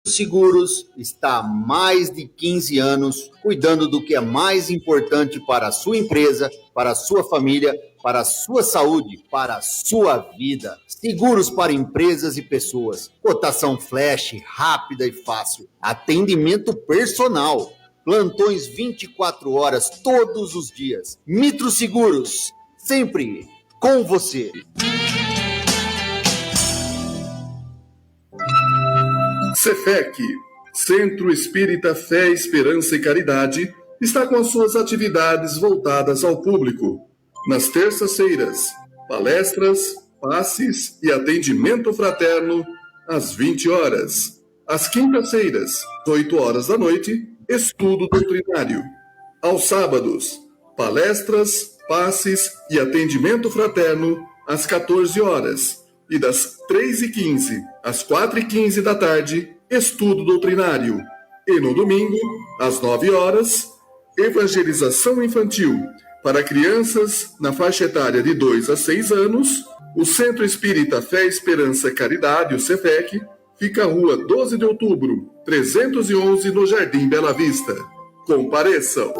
Seguros está há mais de 15 anos cuidando do que é mais importante para a sua empresa, para a sua família, para a sua saúde, para a sua vida. Seguros para empresas e pessoas. Cotação flash, rápida e fácil. Atendimento personal. Plantões 24 horas todos os dias. Mitro Seguros, sempre com você. Cefec, Centro Espírita Fé, Esperança e Caridade, está com as suas atividades voltadas ao público. Nas terças-feiras, palestras, passes e atendimento fraterno às 20 horas. Às quintas-feiras, 8 horas da noite, estudo doutrinário. Aos sábados, palestras, passes e atendimento fraterno às 14 horas. E das 3h15 às 4h15 da tarde, estudo doutrinário. E no domingo, às 9 horas, evangelização infantil. Para crianças na faixa etária de 2 a 6 anos, o Centro Espírita Fé, Esperança e Caridade, o Cefec, fica à rua 12 de outubro, 311, no Jardim Bela Vista. Compareçam!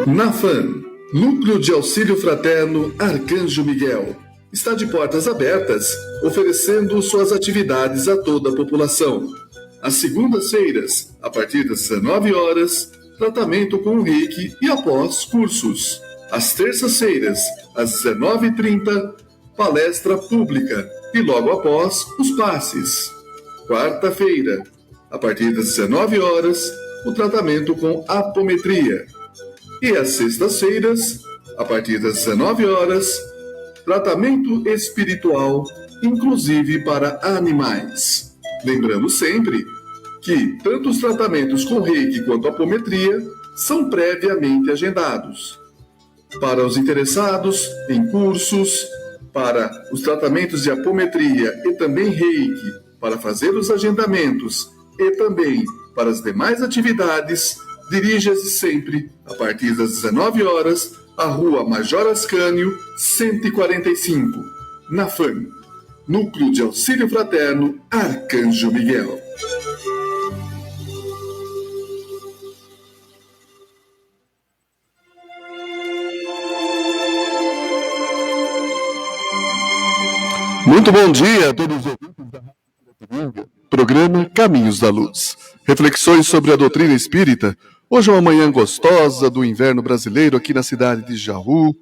NAFAN, Núcleo de Auxílio Fraterno Arcanjo Miguel, está de portas abertas, oferecendo suas atividades a toda a população. Às segundas-feiras, a partir das 19 horas, tratamento com o reiki e após cursos. Às terças-feiras, às 19h30, palestra pública e logo após os passes. Quarta-feira, a partir das 19 horas, o tratamento com apometria. E às sextas-feiras, a partir das 19 horas, tratamento espiritual, inclusive para animais. Lembrando sempre que tanto os tratamentos com reiki quanto apometria são previamente agendados. Para os interessados em cursos, para os tratamentos de apometria e também reiki, para fazer os agendamentos e também para as demais atividades, dirija-se sempre, a partir das 19 horas, à Rua Major Ascânio, 145, NAFAN, Núcleo de Auxílio Fraterno Arcanjo Miguel. Muito bom dia a todos os ouvintes da Rádio programa Caminhos da Luz. Reflexões sobre a doutrina espírita. Hoje é uma manhã gostosa do inverno brasileiro aqui na cidade de Jaú.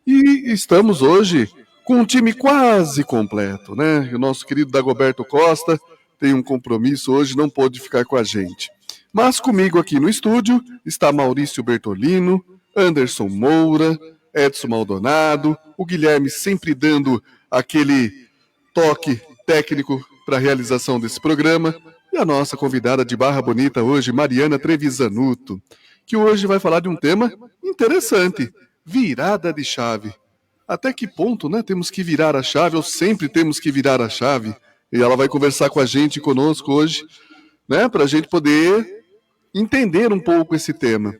E estamos hoje com um time quase completo, né? O nosso querido Dagoberto Costa tem um compromisso hoje, não pôde ficar com a gente. Mas comigo aqui no estúdio está Maurício Bertolino, Anderson Moura, Edson Maldonado, o Guilherme sempre dando aquele toque técnico para a realização desse programa. E a nossa convidada de Barra Bonita hoje, Mariana Trevisanuto, que hoje vai falar de um tema interessante, virada de chave. Até que ponto, né, temos que virar a chave, ou sempre temos que virar a chave? E ela vai conversar com a gente, conosco hoje, né, para a gente poder entender um pouco esse tema.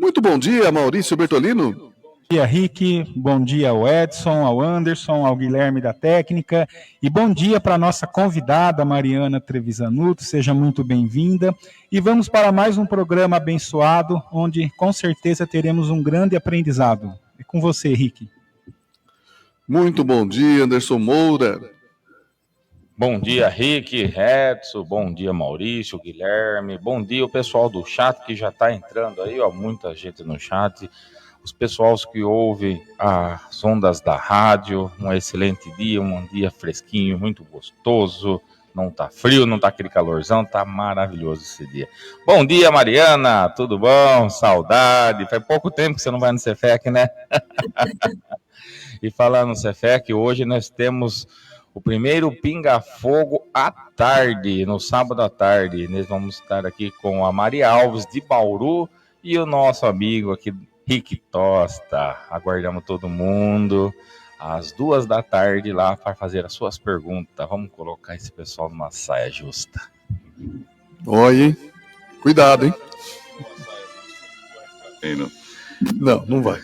Muito bom dia, Maurício Bertolino. Bom dia, Rick, bom dia ao Edson, ao Anderson, ao Guilherme da Técnica, e bom dia para a nossa convidada, Mariana Trevisanuto, seja muito bem-vinda, e vamos para mais um programa abençoado, onde com certeza teremos um grande aprendizado. É com você, Rick. Muito bom dia, Anderson Moura. Bom dia, Rick, Edson, bom dia, Maurício, Guilherme, bom dia o pessoal do chat que já está entrando aí, ó, muita gente no chat. Os pessoais que ouvem as ondas da rádio, um excelente dia, um dia fresquinho, muito gostoso, não tá frio, não tá aquele calorzão, tá maravilhoso esse dia. Bom dia, Mariana, tudo bom? Saudade, faz pouco tempo que você não vai no Cefec, né? E falando no Cefec, hoje nós temos o primeiro Pinga Fogo à tarde, no sábado à tarde. Nós vamos estar aqui com a Maria Alves de Bauru e o nosso amigo aqui, Rick Tosta. Aguardamos todo mundo às 14h lá para fazer as suas perguntas. Vamos colocar esse pessoal numa saia justa. Oi, hein? Cuidado, hein? Não, não vai.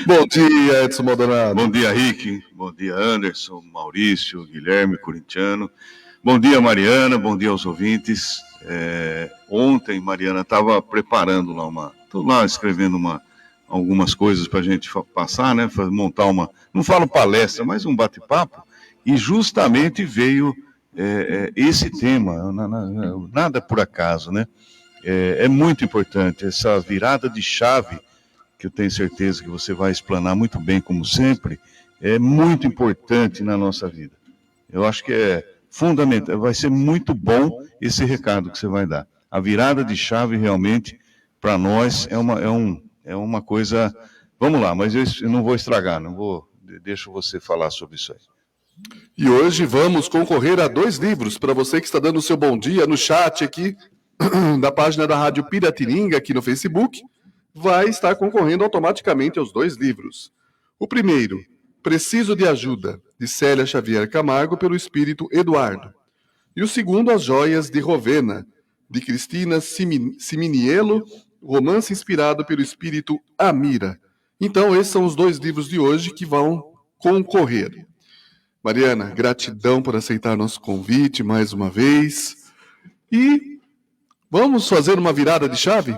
Bom dia, Edson Maldonado. Bom dia, Rick. Bom dia, Anderson, Maurício, Guilherme, corintiano. Bom dia, Mariana. Bom dia aos ouvintes. Ontem, Mariana, estava preparando estou lá escrevendo algumas coisas para a gente passar, né? Montar não falo palestra, mas um bate-papo. E justamente veio esse tema, nada por acaso, né? É muito importante essa virada de chave, que eu tenho certeza que você vai explanar muito bem, como sempre, é muito importante na nossa vida. Eu acho que é fundamental, vai ser muito bom esse recado que você vai dar. A virada de chave realmente, para nós, é uma coisa... Vamos lá, mas eu não vou estragar, deixo você falar sobre isso aí. E hoje vamos concorrer a 2 livros, para você que está dando o seu bom dia no chat aqui, da página da Rádio Piratininga, aqui no Facebook, vai estar concorrendo automaticamente aos 2 livros. O primeiro, Preciso de Ajuda, de Célia Xavier Camargo, pelo Espírito Eduardo. E o segundo, As Joias de Rovena, de Cristina Siminiello, romance inspirado pelo Espírito Amira. Então, esses são os 2 livros de hoje que vão concorrer. Mariana, gratidão por aceitar nosso convite mais uma vez. E vamos fazer uma virada de chave?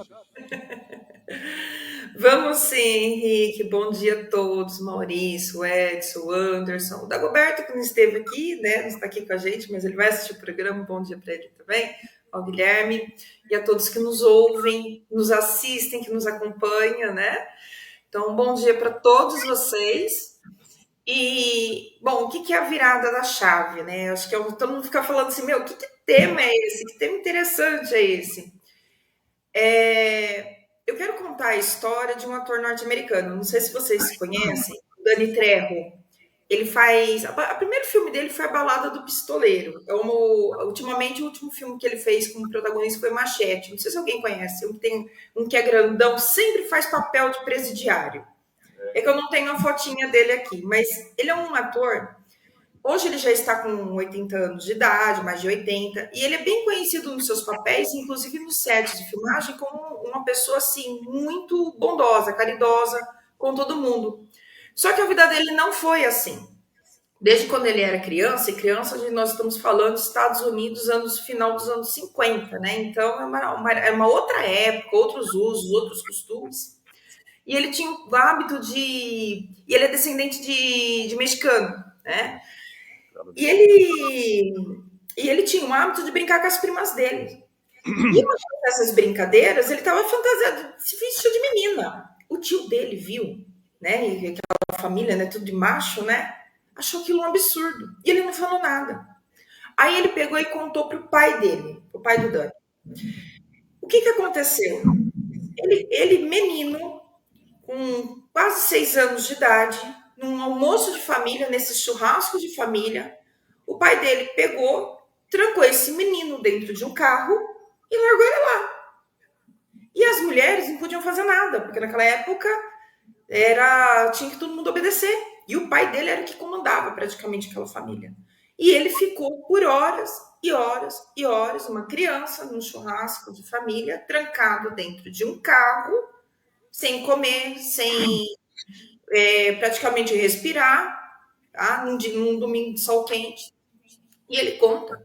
Vamos sim, Henrique. Bom dia a todos. Maurício, Edson, Anderson. O Dagoberto, que não esteve aqui, né? Não está aqui com a gente, mas ele vai assistir o programa. Bom dia para ele também. Ao Guilherme e a todos que nos ouvem, nos assistem, que nos acompanham, né? Então, bom dia para todos vocês. E, bom, o que é a virada da chave, né? Acho que todo mundo fica falando assim, que tema é esse? Que tema interessante é esse? Eu quero contar a história de um ator norte-americano. Não sei se vocês conhecem, Danny Trejo. Ele faz... O primeiro filme dele foi A Balada do Pistoleiro. Ultimamente, o último filme que ele fez como protagonista foi Machete. Não sei se alguém conhece. Um que é grandão, sempre faz papel de presidiário. É que eu não tenho a fotinha dele aqui, mas ele é um ator... Hoje ele já está com 80 anos de idade, mais de 80, e ele é bem conhecido nos seus papéis, inclusive nos sets de filmagem, como uma pessoa assim, muito bondosa, caridosa com todo mundo. Só que a vida dele não foi assim. Desde quando ele era criança, nós estamos falando dos Estados Unidos, final dos anos 50, né? Então é uma outra época, outros usos, outros costumes. E ele tinha o hábito e ele é descendente de mexicano, né? E ele tinha o hábito de brincar com as primas dele. E uma dessas brincadeiras, ele estava fantasiado, se vestiu de menina. O tio dele viu, né? E aquela família, né? Tudo de macho, né? Achou aquilo um absurdo. E ele não falou nada. Aí ele pegou e contou pro pai dele, o pai do Dani. O que aconteceu? Ele, menino, com quase 6 anos de idade, num almoço de família, nesse churrasco de família, o pai dele pegou, trancou esse menino dentro de um carro e largou ele lá. E as mulheres não podiam fazer nada, porque naquela época tinha que todo mundo obedecer. E o pai dele era o que comandava praticamente aquela família. E ele ficou por horas e horas e horas, uma criança num churrasco de família, trancado dentro de um carro, sem comer, sem praticamente respirar, tá? Num domingo de sol quente. E ele conta.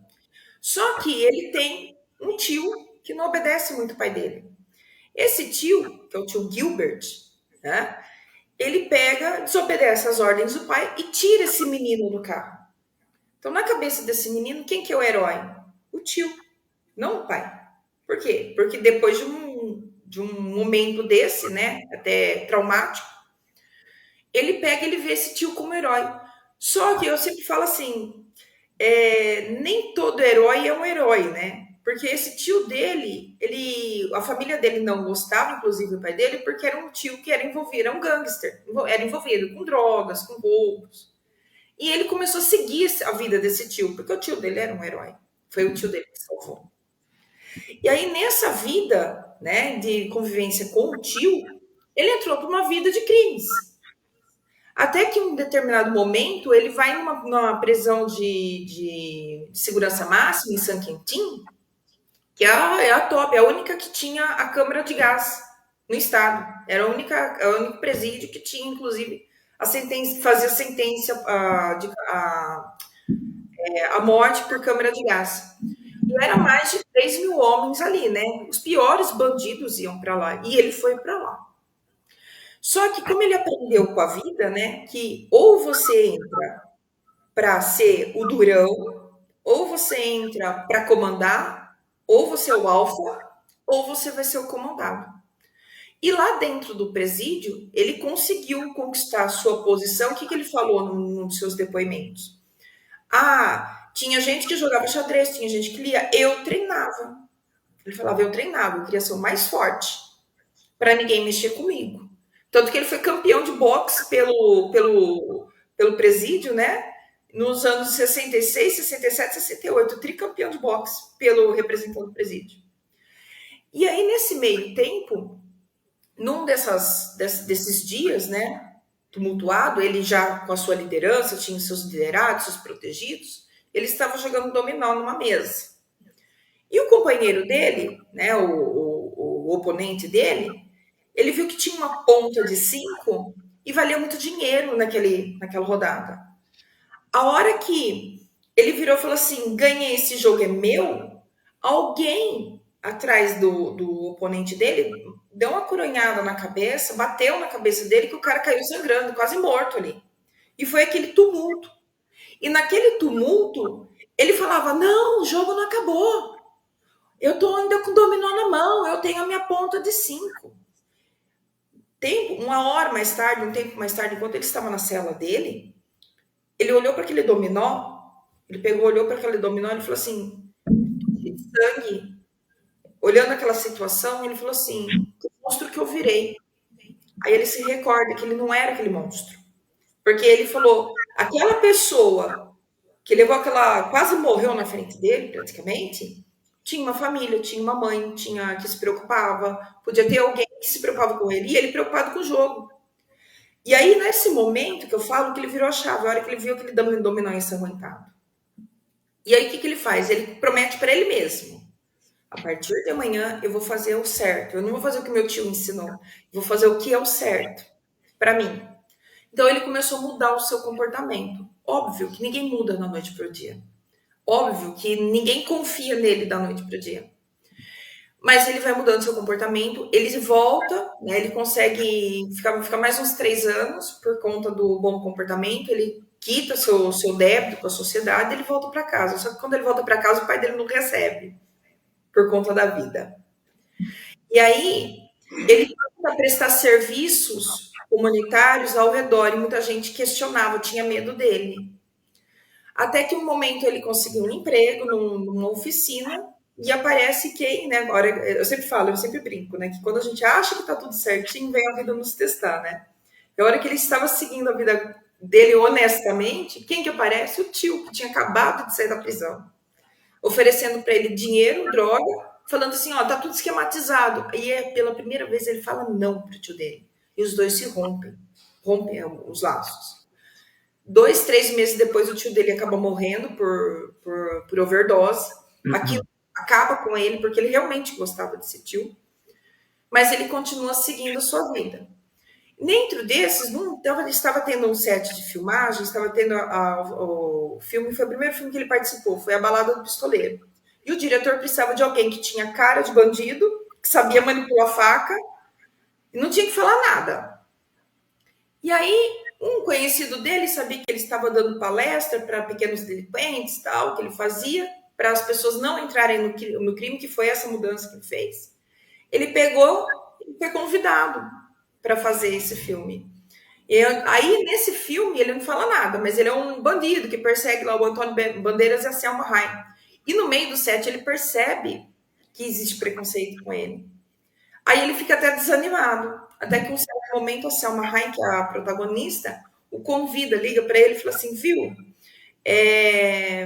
Só que ele tem um tio que não obedece muito o pai dele. Esse tio, que é o tio Gilbert, né? Ele desobedece as ordens do pai e tira esse menino do carro. Então, na cabeça desse menino, quem que é o herói? O tio, não o pai. Por quê? Porque depois de um momento desse, né, até traumático, ele vê esse tio como herói. Só que eu sempre falo assim, nem todo herói é um herói, né? Porque esse tio dele, a família dele não gostava, inclusive o pai dele, porque era um tio que era um gangster, era envolvido com drogas, com roubos. E ele começou a seguir a vida desse tio, porque o tio dele era um herói. Foi o tio dele que salvou. E aí, nessa vida, né, de convivência com o tio, ele entrou para uma vida de crimes. Até que em um determinado momento, ele vai numa prisão de segurança máxima em San Quentin, que é a top, é a única que tinha a câmara de gás no estado. Era o único presídio que tinha, inclusive, a sentença, fazia sentença a morte por câmara de gás. E era mais de 3 mil homens ali, né? Os piores bandidos iam para lá. E ele foi para lá. Só que como ele aprendeu com a vida, né? Que ou você entra para ser o durão, ou você entra para comandar, ou você é o alfa, ou você vai ser o comandado. E lá dentro do presídio, ele conseguiu conquistar a sua posição. O que ele falou num dos seus depoimentos? Tinha gente que jogava xadrez, tinha gente que lia. Eu treinava. Ele falava, eu treinava, eu queria ser o mais forte, para ninguém mexer comigo. Tanto que ele foi campeão de boxe pelo presídio, né? Nos anos 66, 67, 68, tricampeão de boxe pelo representante do presídio. E aí, nesse meio tempo, num desses dias, né, tumultuado, ele já com a sua liderança, tinha seus liderados, seus protegidos, ele estava jogando dominó numa mesa. E o companheiro dele, né, o oponente dele, ele viu que tinha uma ponta de 5 e valia muito dinheiro naquela rodada. A hora que ele virou e falou assim, ganhei, esse jogo é meu, alguém atrás do oponente dele deu uma coronhada na cabeça, bateu na cabeça dele, que o cara caiu sangrando, quase morto ali. E foi aquele tumulto. E naquele tumulto, ele falava, não, o jogo não acabou. Eu tô ainda com o dominó na mão, eu tenho a minha ponta de 5. Uma hora mais tarde, um tempo mais tarde, enquanto ele estava na cela dele, ele olhou para aquele dominó, olhou para aquele dominó e falou assim, de sangue. Olhando aquela situação, ele falou assim, que monstro que eu virei. Aí ele se recorda que ele não era aquele monstro. Porque ele falou, aquela pessoa que levou quase morreu na frente dele, praticamente, tinha uma família, tinha uma mãe, que se preocupava, podia ter alguém que se preocupava com ele, e ele preocupado com o jogo. E aí, nesse momento que eu falo, que ele virou a chave, a hora que ele viu aquele dominó ensanguentado. E aí, o que ele faz? Ele promete para ele mesmo, a partir de amanhã eu vou fazer o certo, eu não vou fazer o que meu tio ensinou, eu vou fazer o que é o certo para mim. Então, ele começou a mudar o seu comportamento. Óbvio que ninguém muda da noite para o dia. Óbvio que ninguém confia nele da noite para o dia. Mas ele vai mudando seu comportamento, ele volta, né, ele consegue ficar mais uns 3 anos por conta do bom comportamento, ele quita seu débito com a sociedade, ele volta para casa. Só que quando ele volta para casa, o pai dele não recebe, por conta da vida. E aí, ele começa a prestar serviços comunitários ao redor, e muita gente questionava, tinha medo dele. Até que um momento ele conseguiu um emprego numa oficina, e aparece quem, né? Agora, eu sempre brinco, né? Que quando a gente acha que tá tudo certinho, vem a vida nos testar, né? E a hora que ele estava seguindo a vida dele honestamente, quem que aparece? O tio, que tinha acabado de sair da prisão, oferecendo para ele dinheiro, droga, falando assim, ó, tá tudo esquematizado. E pela primeira vez ele fala não pro tio dele. E os dois se rompem os laços. 2, 3 meses depois, o tio dele acaba morrendo por overdose. Aquilo acaba com ele, porque ele realmente gostava desse tio. Mas ele continua seguindo a sua vida. Dentro desses, estava tendo um set de filmagem, estava tendo o filme, foi o primeiro filme que ele participou, foi A Balada do Pistoleiro. E o diretor precisava de alguém que tinha cara de bandido, que sabia manipular a faca, e não tinha que falar nada. E aí, um conhecido dele sabia que ele estava dando palestra para pequenos delinquentes, tal, que ele fazia, para as pessoas não entrarem no crime, que foi essa mudança que ele fez. Ele pegou e foi convidado para fazer esse filme. E aí, nesse filme, ele não fala nada, mas ele é um bandido que persegue lá o Antônio Bandeiras e a Selma Hayek. E no meio do set, ele percebe que existe preconceito com ele. Aí ele fica até desanimado. Até que um certo momento, a Selma Hayek, a protagonista, o convida, liga para ele e fala assim, viu,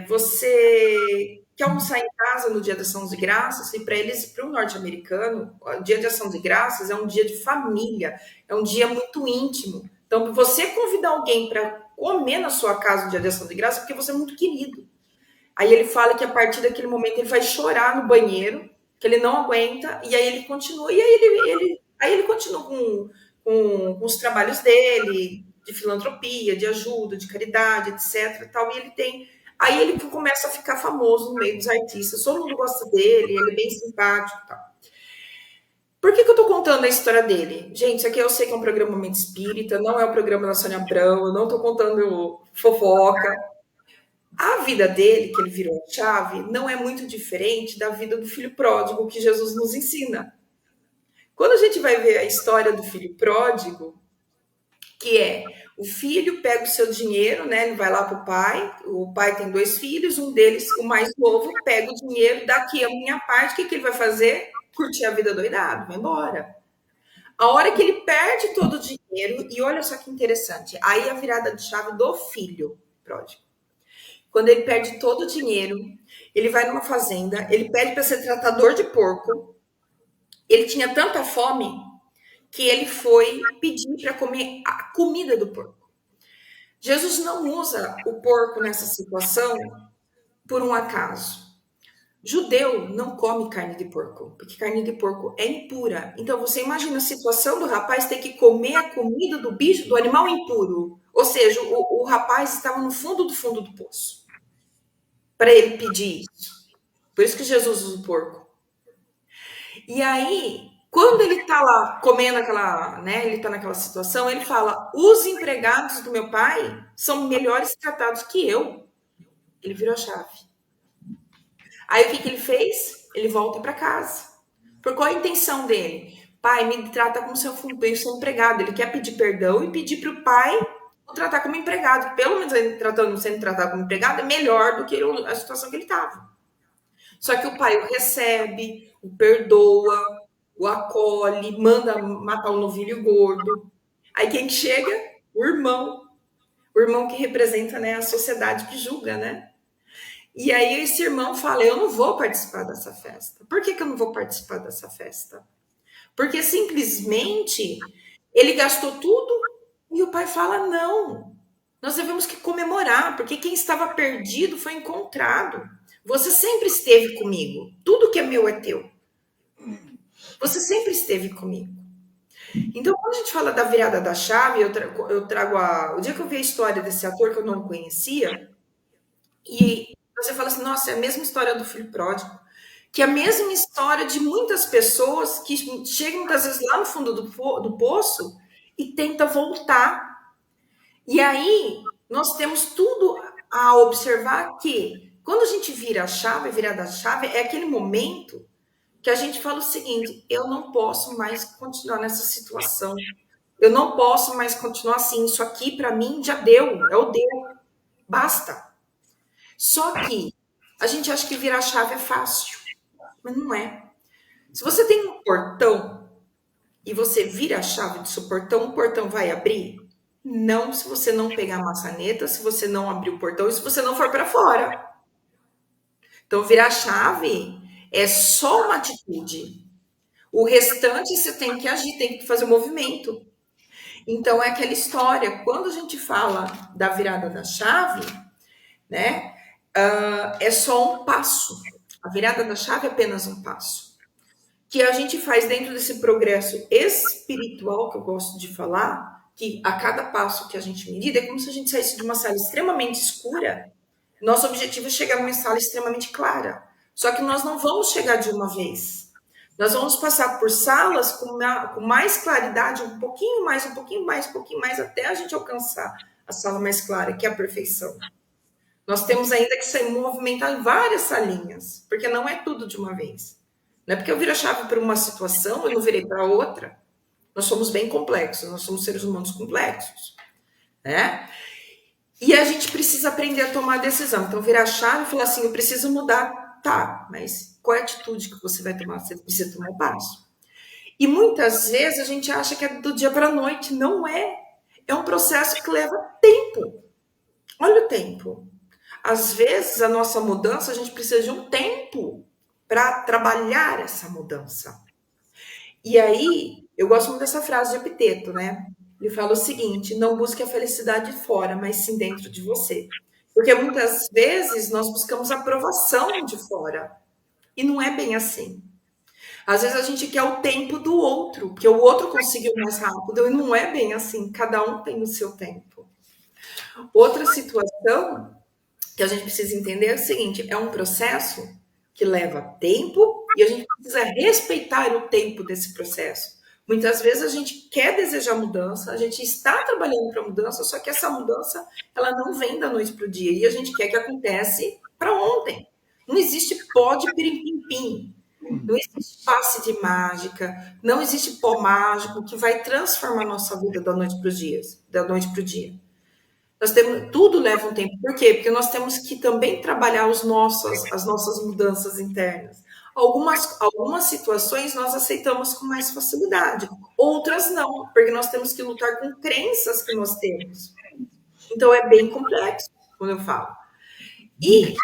você quer almoçar em casa no Dia de Ação de Graças? E para um norte-americano, o Dia de Ação de Graças é um dia de família, é um dia muito íntimo. Então, você convidar alguém para comer na sua casa no Dia de Ação de Graças, porque você é muito querido. Aí ele fala que a partir daquele momento ele vai chorar no banheiro, que ele não aguenta, e aí ele continua, e aí ele Aí ele continua com os trabalhos dele, de filantropia, de ajuda, de caridade, etc. Tal, e ele tem... Aí ele começa a ficar famoso no meio dos artistas, todo mundo gosta dele, ele é bem simpático e tal. Por que eu tô contando a história dele? Gente, isso aqui eu sei que é um programa muito espírita, não é o programa da Sônia Abrão, eu não tô contando fofoca. A vida dele, que ele virou a chave, não é muito diferente da vida do filho pródigo que Jesus nos ensina. Quando a gente vai ver a história do filho pródigo, que é o filho pega o seu dinheiro, né? Ele vai lá para o pai tem 2 filhos, um deles, o mais novo, pega o dinheiro, daqui a minha parte, o que ele vai fazer? Curtir a vida doidado, vai embora. A hora que ele perde todo o dinheiro, e olha só que interessante, aí a virada de chave do filho pródigo. Quando ele perde todo o dinheiro, ele vai numa fazenda, ele pede para ser tratador de porco, ele tinha tanta fome que ele foi pedir para comer a comida do porco. Jesus não usa o porco nessa situação por um acaso. Judeu não come carne de porco, porque carne de porco é impura. Então você imagina a situação do rapaz ter que comer a comida do bicho, do animal impuro. Ou seja, o rapaz estava no fundo do poço para ele pedir isso. Por isso que Jesus usa o porco. E aí, quando ele está lá comendo aquela, né, ele está naquela situação, ele fala: os empregados do meu pai são melhores tratados que eu. Ele virou a chave. Aí o que ele fez? Ele volta para casa. Por qual a intenção dele? Pai, me trata como se eu fosse um empregado. Ele quer pedir perdão e pedir para o pai o tratar como empregado. Pelo menos ele sendo tratado como empregado é melhor do que a situação que ele estava. Só que o pai o recebe, o perdoa, o acolhe, manda matar o novilho gordo. Aí quem chega? O irmão. O irmão que representa, né, a sociedade que julga, né? E aí esse irmão fala: eu não vou participar dessa festa. Por que eu não vou participar dessa festa? Porque simplesmente ele gastou tudo e o pai fala: não, nós devemos que comemorar, porque quem estava perdido foi encontrado. Você sempre esteve comigo. Tudo que é meu é teu. Você sempre esteve comigo. Então, quando a gente fala da virada da chave, eu trago o dia que eu vi a história desse ator que eu não conhecia, e você fala assim: nossa, é a mesma história do filho pródigo, que é a mesma história de muitas pessoas que chegam muitas vezes lá no fundo do poço e tentam voltar. E aí, nós temos tudo a observar que, quando a gente vira a chave, virada a chave, é aquele momento que a gente fala o seguinte: eu não posso mais continuar nessa situação. Eu não posso mais continuar assim. Isso aqui, para mim, já deu. É o deu. Basta. Só que a gente acha que virar a chave é fácil. Mas não é. Se você tem um portão e você vira a chave do seu portão, o portão vai abrir? Não, se você não pegar a maçaneta, se você não abrir o portão e se você não for para fora. Então, virar a chave é só uma atitude. O restante você tem que agir, tem que fazer o movimento. Então, é aquela história. Quando a gente fala da virada da chave, né, é só um passo. A virada da chave é apenas um passo. Que a gente faz dentro desse progresso espiritual que eu gosto de falar, que a cada passo que a gente medida é como se a gente saísse de uma sala extremamente escura. Nosso objetivo é chegar numa sala extremamente clara. Só que nós não vamos chegar de uma vez. Nós vamos passar por salas com mais claridade, um pouquinho mais, até a gente alcançar a sala mais clara, que é a perfeição. Nós temos ainda que se movimentar em várias salinhas, porque não é tudo de uma vez. Não é porque eu viro a chave para uma situação, eu não virei para outra. Nós somos bem complexos, nós somos seres humanos complexos, né? E a gente precisa aprender a tomar a decisão. Então, virar a chave e falar assim: eu preciso mudar. Tá, mas qual é a atitude que você vai tomar? Você precisa tomar um passo. E muitas vezes a gente acha que é do dia para a noite. Não é. É um processo que leva tempo. Olha o tempo. Às vezes, a nossa mudança, a gente precisa de um tempo para trabalhar essa mudança. E aí, eu gosto muito dessa frase de Epiteto, né? Ele fala o seguinte: não busque a felicidade fora, mas sim dentro de você. Porque muitas vezes nós buscamos aprovação de fora. E não é bem assim. Às vezes a gente quer o tempo do outro, porque o outro conseguiu mais rápido, e não é bem assim, cada um tem o seu tempo. Outra situação que a gente precisa entender é o seguinte, é um processo que leva tempo e a gente precisa respeitar o tempo desse processo. Muitas vezes a gente quer desejar mudança, a gente está trabalhando para mudança, só que essa mudança ela não vem da noite para o dia e a gente quer que acontece para ontem. Não existe pó de pirim-pim-pim, não existe passe de mágica, não existe pó mágico que vai transformar a nossa vida da noite para o dia. Nós temos, tudo leva um tempo. Por quê? Porque nós temos que também trabalhar as nossas mudanças internas. Algumas situações nós aceitamos com mais facilidade, outras não, porque nós temos que lutar com crenças que nós temos. Então é bem complexo, quando eu falo. E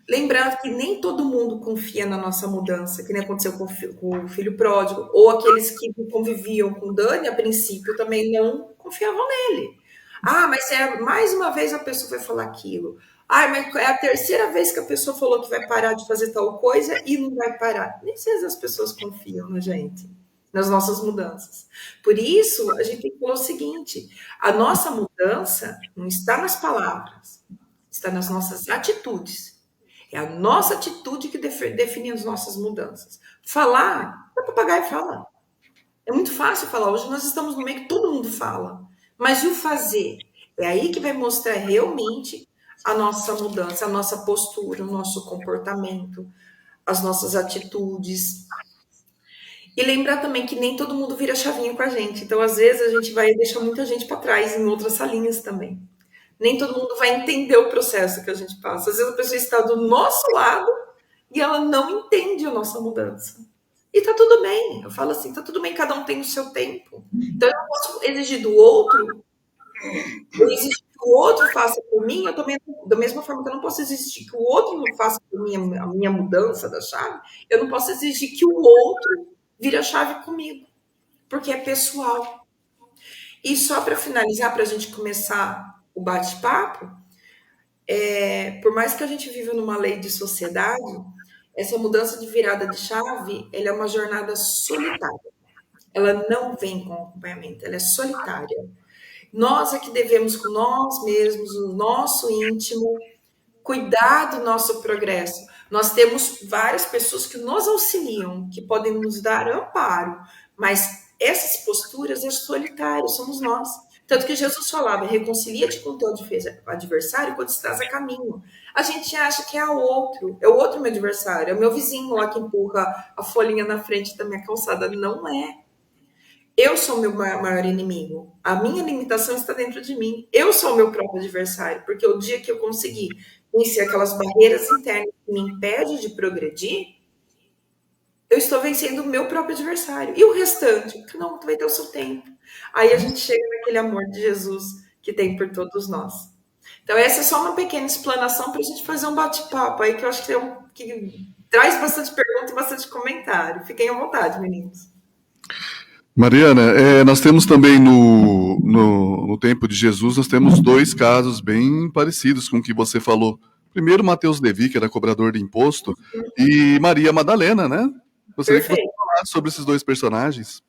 lembrando que nem todo mundo confia na nossa mudança, que nem aconteceu com o filho pródigo, ou aqueles que conviviam com Dani, a princípio, também não confiavam nele. Ah, mas mais uma vez a pessoa vai falar aquilo. Ah, mas é a terceira vez que a pessoa falou que vai parar de fazer tal coisa e não vai parar. Nem sei se as pessoas confiam na gente, nas nossas mudanças. Por isso, a gente tem que falar o seguinte, a nossa mudança não está nas palavras, está nas nossas atitudes. É a nossa atitude que define as nossas mudanças. Falar, o papagaio fala. É muito fácil falar. Hoje nós estamos no meio que todo mundo fala. Mas e o fazer? É aí que vai mostrar realmente a nossa mudança, a nossa postura, o nosso comportamento, as nossas atitudes. E lembrar também que nem todo mundo vira chavinha com a gente. Então, às vezes, a gente vai deixar muita gente para trás em outras salinhas também. Nem todo mundo vai entender o processo que a gente passa. Às vezes, a pessoa está do nosso lado e ela não entende a nossa mudança. E tá tudo bem, eu falo assim, tá tudo bem, cada um tem o seu tempo. Então eu não posso exigir do outro, eu exijo que o outro faça por mim, eu também, da mesma forma que eu não posso exigir que o outro faça por mim a minha mudança da chave, eu não posso exigir que o outro vire a chave comigo, porque é pessoal. E só para finalizar, para a gente começar o bate-papo, por mais que a gente viva numa lei de sociedade, essa mudança de virada de chave, ela é uma jornada solitária. Ela não vem com acompanhamento, ela é solitária. Nós é que devemos, com nós mesmos, o nosso íntimo, cuidar do nosso progresso. Nós temos várias pessoas que nos auxiliam, que podem nos dar amparo, mas essas posturas é solitário, somos nós. Tanto que Jesus falava, reconcilia-te com o teu adversário quando estás a caminho. A gente acha que é o outro meu adversário, é o meu vizinho lá que empurra a folhinha na frente da minha calçada. Não é. Eu sou o meu maior inimigo. A minha limitação está dentro de mim. Eu sou o meu próprio adversário, porque o dia que eu conseguir vencer aquelas barreiras internas que me impedem de progredir, eu estou vencendo o meu próprio adversário. E o restante? Cada um vai ter o seu tempo. Aí a gente chega naquele amor de Jesus que tem por todos nós. Então essa é só uma pequena explanação para a gente fazer um bate-papo aí, que eu acho que traz bastante pergunta e bastante comentário. Fiquem à vontade, meninos. Mariana, nós temos também no tempo de Jesus, nós temos dois casos bem parecidos com o que você falou. Primeiro, Mateus Levi, que era cobrador de imposto, e Maria Madalena, né? Gostaria que você falasse sobre esses dois personagens.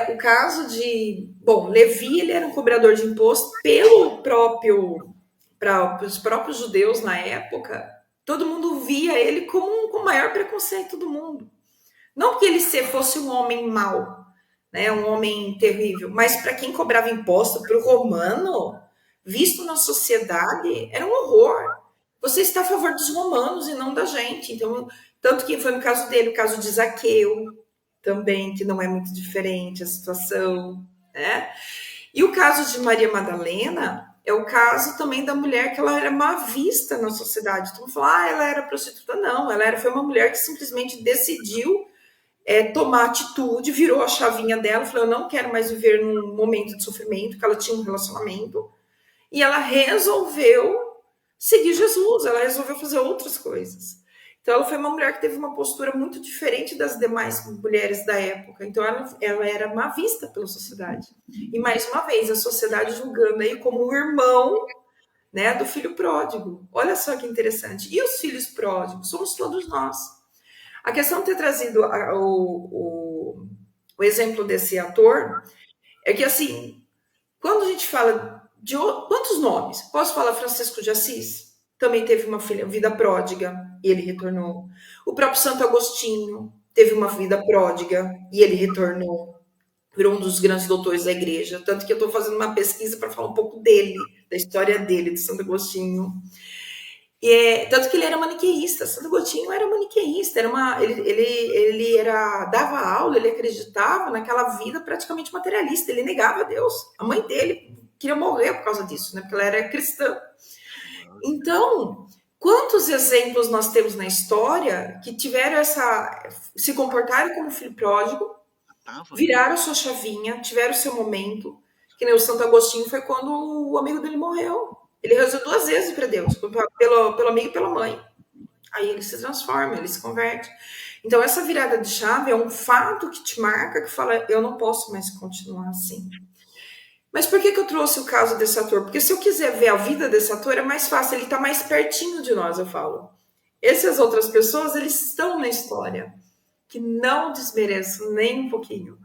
O caso de... Bom, Levi, ele era um cobrador de imposto para os próprios judeus na época. Todo mundo via ele com o maior preconceito do mundo. Não que ele fosse um homem mau, né, um homem terrível, mas para quem cobrava imposto, para o romano, visto na sociedade, era um horror. Você está a favor dos romanos e não da gente. Então, tanto que foi no caso dele, o caso de Zaqueu, também, que não é muito diferente a situação, né? E o caso de Maria Madalena é o caso também da mulher que ela era má vista na sociedade. Então, falar, ela era prostituta. Não, foi uma mulher que simplesmente decidiu tomar atitude, virou a chavinha dela, falou, eu não quero mais viver num momento de sofrimento, que ela tinha um relacionamento, e ela resolveu seguir Jesus, ela resolveu fazer outras coisas. Então, ela foi uma mulher que teve uma postura muito diferente das demais mulheres da época. Então, ela era má vista pela sociedade. E, mais uma vez, a sociedade julgando aí como um irmão, né, do filho pródigo. Olha só que interessante. E os filhos pródigos? Somos todos nós. A questão de ter trazido o exemplo desse ator é que, assim, quando a gente fala de quantos nomes? Posso falar Francisco de Assis? Também teve uma vida pródiga e ele retornou. O próprio Santo Agostinho teve uma vida pródiga e ele retornou. Virou um dos grandes doutores da igreja. Tanto que eu estou fazendo uma pesquisa para falar um pouco dele, da história dele, de Santo Agostinho. Tanto que ele era maniqueísta. Santo Agostinho era maniqueísta. Ele dava aula, ele acreditava naquela vida praticamente materialista. Ele negava a Deus. A mãe dele queria morrer por causa disso, né? Porque ela era cristã. Então, quantos exemplos nós temos na história que tiveram se comportaram como filho pródigo, viraram a sua chavinha, tiveram o seu momento, que nem o Santo Agostinho foi quando o amigo dele morreu. Ele rezou 2 vezes para Deus, pelo amigo e pela mãe. Aí ele se transforma, ele se converte. Então, essa virada de chave é um fato que te marca, que fala, eu não posso mais continuar assim. Mas por que eu trouxe o caso desse ator? Porque se eu quiser ver a vida desse ator, é mais fácil, ele está mais pertinho de nós, eu falo. Essas outras pessoas, eles estão na história, que não desmereço nem um pouquinho.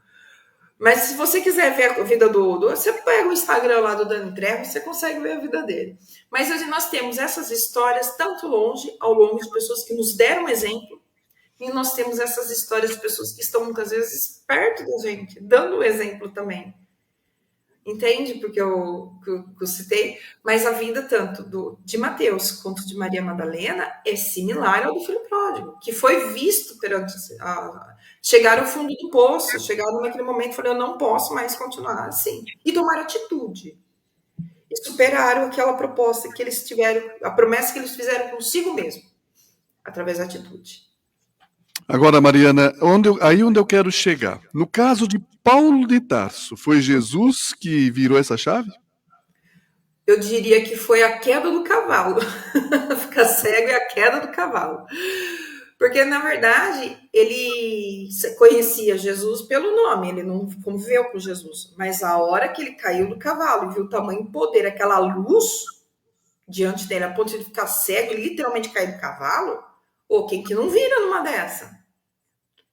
Mas se você quiser ver a vida do você pega o Instagram lá do Dani Trejo, você consegue ver a vida dele. Mas hoje nós temos essas histórias tanto longe, ao longo de pessoas que nos deram exemplo, e nós temos essas histórias de pessoas que estão muitas vezes perto da gente, dando exemplo também. Entende? Porque eu citei, mas a vida tanto de Mateus quanto de Maria Madalena é similar ao do filho pródigo, que foi visto perante chegaram ao fundo do poço, chegaram naquele momento e falaram, eu não posso mais continuar assim. E tomaram atitude. E superaram aquela proposta que eles tiveram, a promessa que eles fizeram consigo mesmo, através da atitude. Agora, Mariana, onde eu quero chegar. No caso de Paulo de Tarso, foi Jesus que virou essa chave? Eu diria que foi a queda do cavalo. Ficar cego é a queda do cavalo. Porque, na verdade, ele conhecia Jesus pelo nome, ele não conviveu com Jesus. Mas a hora que ele caiu do cavalo e viu o tamanho e poder, aquela luz diante dele, a ponto de ficar cego e literalmente cair do cavalo, quem que não vira numa dessa?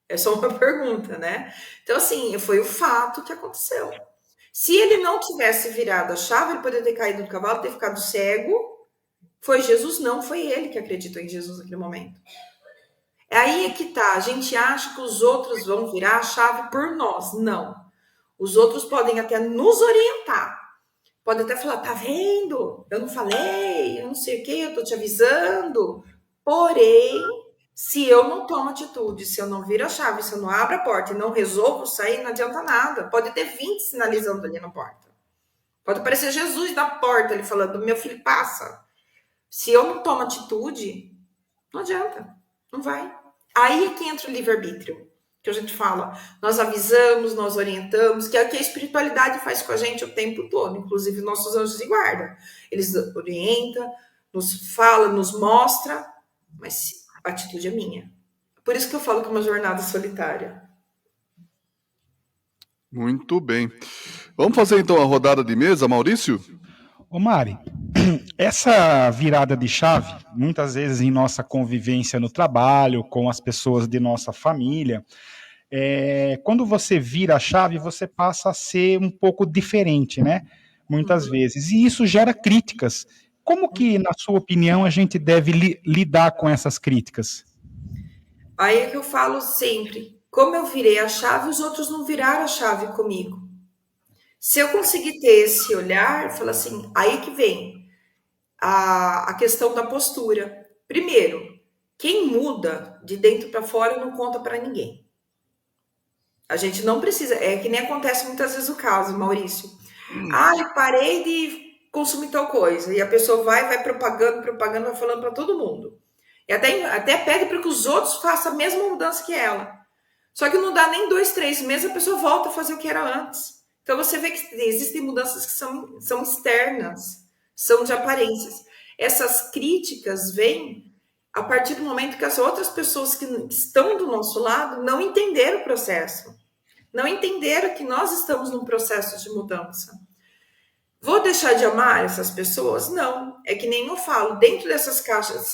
É só uma pergunta, né? Então, assim, foi o fato que aconteceu. Se ele não tivesse virado a chave, ele poderia ter caído do cavalo, ter ficado cego. Foi Jesus, não foi ele que acreditou em Jesus naquele momento. Aí é que tá, a gente acha que os outros vão virar a chave por nós. Não. Os outros podem até nos orientar. Podem até falar, tá vendo? Eu não falei, eu não sei o quê, eu tô te avisando. Porém, se eu não tomo atitude, se eu não viro a chave, se eu não abro a porta e não resolvo sair, não adianta nada. Pode ter 20 sinalizando ali na porta. Pode aparecer Jesus na porta, ele falando, meu filho, passa. Se eu não tomo atitude, não adianta. Não vai. Aí é que entra o livre-arbítrio, que a gente fala. Nós avisamos, nós orientamos, que é o que a espiritualidade faz com a gente o tempo todo, inclusive nossos anjos de guarda. Eles orientam, nos falam, nos mostram, mas a atitude é minha. Por isso que eu falo que é uma jornada solitária. Muito bem. Vamos fazer então a rodada de mesa, Maurício? Ô Mari, essa virada de chave, muitas vezes em nossa convivência no trabalho, com as pessoas de nossa família, quando você vira a chave, você passa a ser um pouco diferente, né? Muitas vezes. E isso gera críticas. Como que, na sua opinião, a gente deve lidar com essas críticas? Aí é que eu falo sempre, como eu virei a chave, os outros não viraram a chave comigo. Se eu conseguir ter esse olhar, fala assim, aí que vem a questão da postura. Primeiro, quem muda de dentro para fora não conta para ninguém. A gente não precisa, é que nem acontece muitas vezes o caso, Maurício. Eu parei de consumir tal coisa, e a pessoa vai propagando, vai falando para todo mundo. E até pede para que os outros façam a mesma mudança que ela. Só que não dá nem 2, 3 meses, a pessoa volta a fazer o que era antes. Então, você vê que existem mudanças que são externas, são de aparências. Essas críticas vêm a partir do momento que as outras pessoas que estão do nosso lado não entenderam o processo. Não entenderam que nós estamos num processo de mudança. Vou deixar de amar essas pessoas? Não. É que nem eu falo, dentro dessas caixas,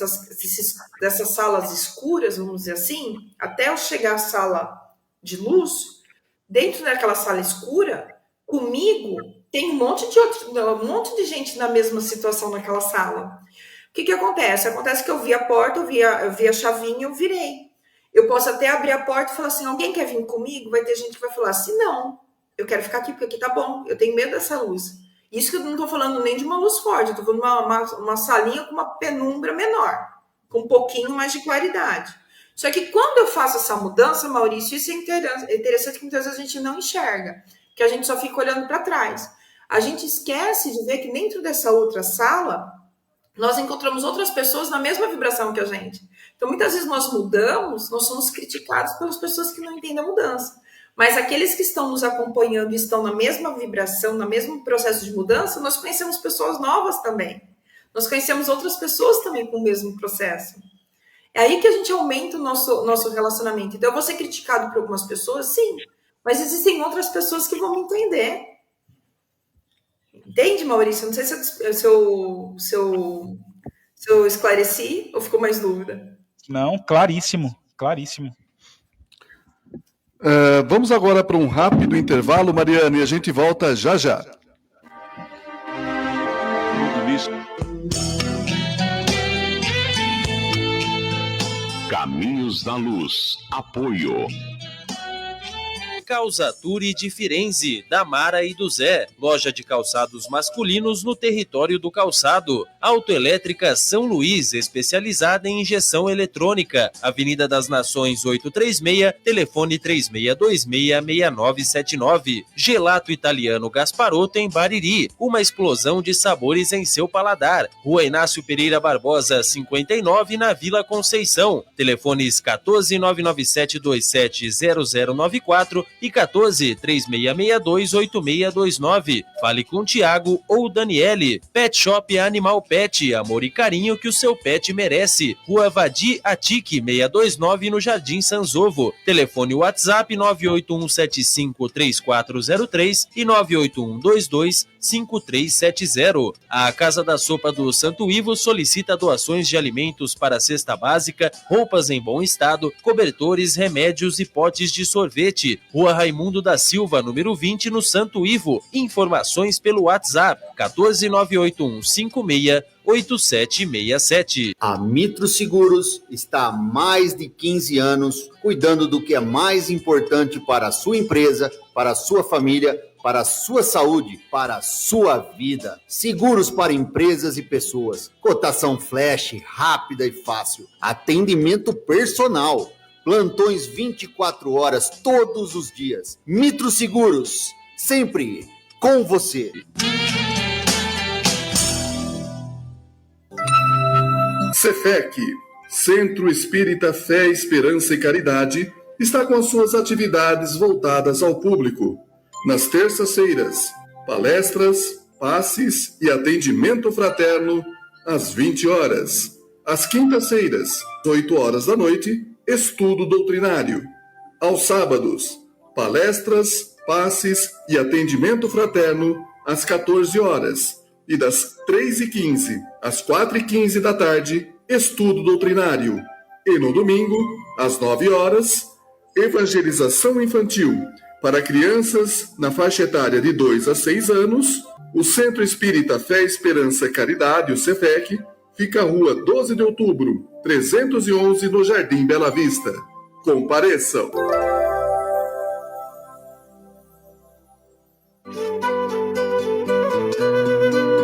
dessas salas escuras, vamos dizer assim, até eu chegar à sala de luz, dentro daquela sala escura, comigo tem um monte de gente na mesma situação naquela sala. O que acontece? Acontece que eu vi a porta, eu vi a chavinha, eu virei. Eu posso até abrir a porta e falar assim, alguém quer vir comigo? Vai ter gente que vai falar assim, não, eu quero ficar aqui porque aqui tá bom, eu tenho medo dessa luz. Isso que eu não tô falando nem de uma luz forte, eu tô falando de uma salinha com uma penumbra menor, com um pouquinho mais de claridade. Só que quando eu faço essa mudança, Maurício, isso é interessante que muitas vezes a gente não enxerga, que a gente só fica olhando para trás. A gente esquece de ver que dentro dessa outra sala, nós encontramos outras pessoas na mesma vibração que a gente. Então, muitas vezes nós mudamos, nós somos criticados pelas pessoas que não entendem a mudança. Mas aqueles que estão nos acompanhando e estão na mesma vibração, no mesmo processo de mudança, nós conhecemos pessoas novas também. Nós conhecemos outras pessoas também com o mesmo processo. É aí que a gente aumenta o nosso relacionamento. Então, eu vou ser criticado por algumas pessoas, sim. Mas existem outras pessoas que vão me entender. Entende, Maurício? Não sei se eu esclareci ou ficou mais dúvida. Não, claríssimo, claríssimo. Vamos agora para um rápido intervalo, Mariana, e a gente volta já já. Caminhos da Luz. Apoio. Calçature de Firenze, da Mara e do Zé. Loja de calçados masculinos no território do calçado. Autoelétrica São Luís, especializada em injeção eletrônica. Avenida das Nações 836, telefone 3626-6979. Gelato Italiano Gasparotto em Bariri. Uma explosão de sabores em seu paladar. Rua Inácio Pereira Barbosa, 59, na Vila Conceição. Telefones 14997270094 e 14-3662-8629. Fale com Tiago ou Daniele. Pet Shop Animal Pet, amor e carinho que o seu pet merece. Rua Vadi Atique 629, no Jardim Sanzovo. Telefone WhatsApp 981753403 e 981225370. A Casa da Sopa do Santo Ivo solicita doações de alimentos para a cesta básica, roupas em bom estado, cobertores, remédios e potes de sorvete. Rua Raimundo da Silva, número 20, no Santo Ivo. Informações pelo WhatsApp 14981568767. A Mitro Seguros está há mais de 15 anos cuidando do que é mais importante para a sua empresa, para a sua família, para a sua saúde, para a sua vida. Seguros para empresas e pessoas. Cotação flash, rápida e fácil. Atendimento personal. Plantões 24 horas, todos os dias. Mitro Seguros, sempre com você. Cefec, Centro Espírita Fé, Esperança e Caridade, está com as suas atividades voltadas ao público. Nas terças-feiras, palestras, passes e atendimento fraterno às 20 horas. Às quintas-feiras, 8 horas da noite, estudo doutrinário. Aos sábados, palestras, passes e atendimento fraterno às 14 horas. E das 3h15 às 4h15 da tarde, estudo doutrinário. E no domingo, às 9 horas, evangelização infantil. Para crianças na faixa etária de 2 a 6 anos, o Centro Espírita Fé, Esperança e Caridade, o Cefec, fica à Rua 12 de Outubro, 311, no Jardim Bela Vista. Compareçam!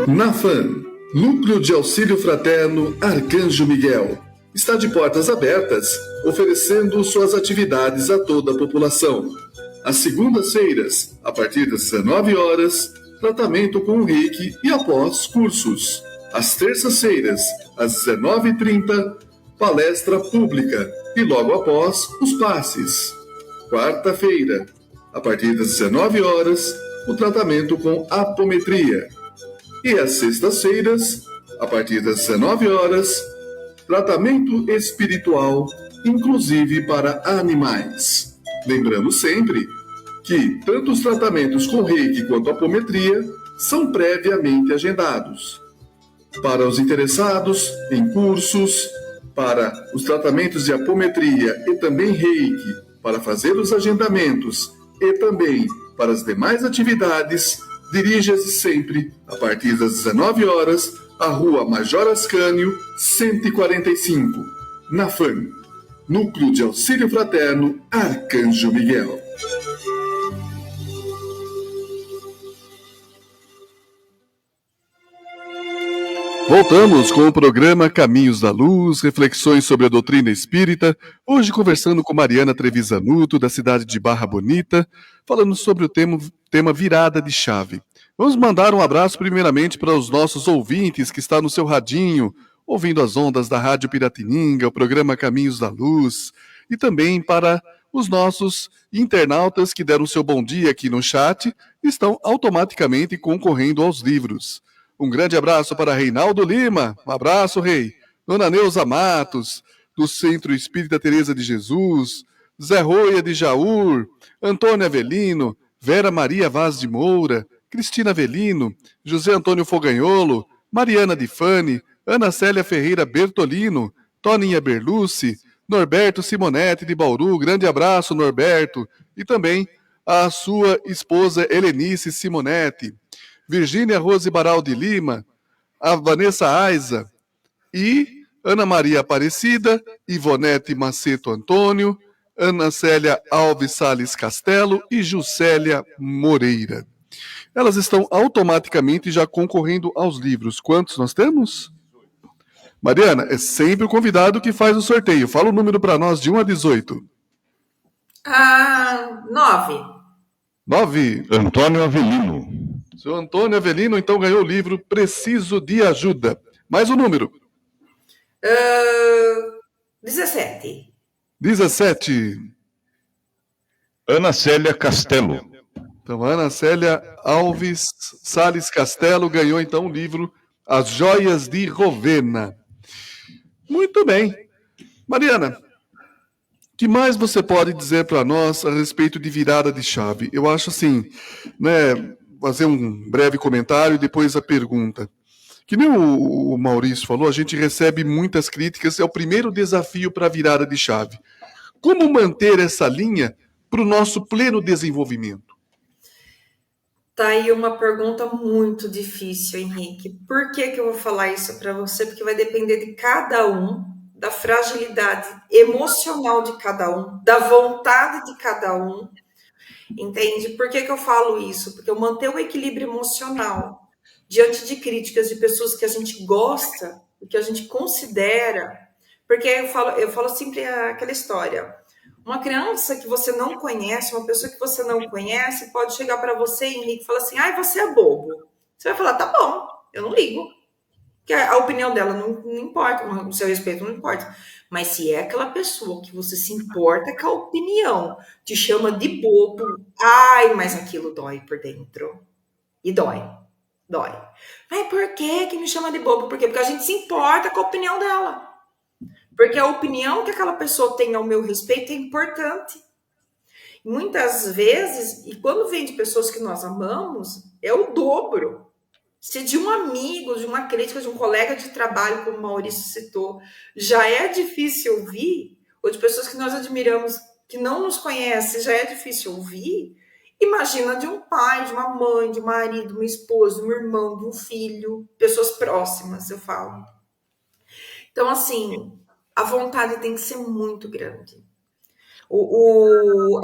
NAFAN, Núcleo de Auxílio Fraterno Arcanjo Miguel, está de portas abertas, oferecendo suas atividades a toda a população. Às segundas-feiras, a partir das 19 horas, tratamento com o Reiki e após cursos. Às terças-feiras, às 19h30, palestra pública e logo após os passes. Quarta-feira, a partir das 19 horas, o tratamento com apometria. E às sextas-feiras, a partir das 19 horas, tratamento espiritual, inclusive para animais. Lembrando sempre que tanto os tratamentos com Reiki quanto apometria são previamente agendados. Para os interessados em cursos, para os tratamentos de apometria e também reiki, para fazer os agendamentos e também para as demais atividades, dirija-se sempre, a partir das 19 horas, à Rua Major Ascânio, 145, na FAM, Núcleo de Auxílio Fraterno Arcanjo Miguel. Voltamos com o programa Caminhos da Luz, reflexões sobre a doutrina espírita, hoje conversando com Mariana Trevisanuto, da cidade de Barra Bonita, falando sobre o tema virada de chave. Vamos mandar um abraço primeiramente para os nossos ouvintes que estão no seu radinho, ouvindo as ondas da Rádio Piratininga, o programa Caminhos da Luz, e também para os nossos internautas que deram seu bom dia aqui no chat, estão automaticamente concorrendo aos livros. Um grande abraço para Reinaldo Lima, um abraço, Rei. Dona Neuza Matos, do Centro Espírita Teresa de Jesus, Zé Roia de Jaur, Antônio Avelino, Vera Maria Vaz de Moura, Cristina Avelino, José Antônio Foganholo, Mariana de Fane, Ana Célia Ferreira Bertolino, Toninha Berlucci, Norberto Simonetti de Bauru, grande abraço, Norberto, e também a sua esposa Helenice Simonetti, Virgínia Rose Baral de Lima, a Vanessa Aiza e Ana Maria Aparecida, Ivonete Maceto Antônio, Ana Célia Alves Salles Castelo e Juscelia Moreira. Elas estão automaticamente já concorrendo aos livros. Quantos nós temos? Mariana, é sempre o convidado que faz o sorteio. Fala o número para nós de 1 a 18. 9. 9. Antônio Avelino. Seu Antônio Avelino, então, ganhou o livro Preciso de Ajuda. Mais um número. 17. 17. Ana Célia Castelo. Então, Ana Célia Alves Salles Castelo ganhou, então, o livro As Joias de Rovena. Muito bem. Mariana, o que mais você pode dizer para nós a respeito de virada de chave? Eu acho assim, né, fazer um breve comentário e depois a pergunta. Que nem o Maurício falou, a gente recebe muitas críticas, é o primeiro desafio para a virada de chave. Como manter essa linha para o nosso pleno desenvolvimento? Tá aí uma pergunta muito difícil, Henrique. Por que eu vou falar isso para você? Porque vai depender de cada um, da fragilidade emocional de cada um, da vontade de cada um. Entende? Por que eu falo isso? Porque eu manter o equilíbrio emocional diante de críticas de pessoas que a gente gosta, que a gente considera. Porque eu falo sempre aquela história. Uma criança que você não conhece, uma pessoa que você não conhece, pode chegar para você, Henrique, e falar assim, ai, você é bobo. Você vai falar, tá bom, eu não ligo. Porque a opinião dela não importa, o seu respeito não importa. Mas se é aquela pessoa que você se importa com a opinião, te chama de bobo, ai, mas aquilo dói por dentro. E dói. Mas por que me chama de bobo? Por quê? Porque a gente se importa com a opinião dela. Porque a opinião que aquela pessoa tem ao meu respeito é importante. Muitas vezes, e quando vem de pessoas que nós amamos, é o dobro. Se de um amigo, de uma crítica, de um colega de trabalho, como o Maurício citou, já é difícil ouvir, ou de pessoas que nós admiramos, que não nos conhecem, já é difícil ouvir, imagina de um pai, de uma mãe, de um marido, de uma esposa, de um irmão, de um filho, pessoas próximas, eu falo. Então, assim, a vontade tem que ser muito grande.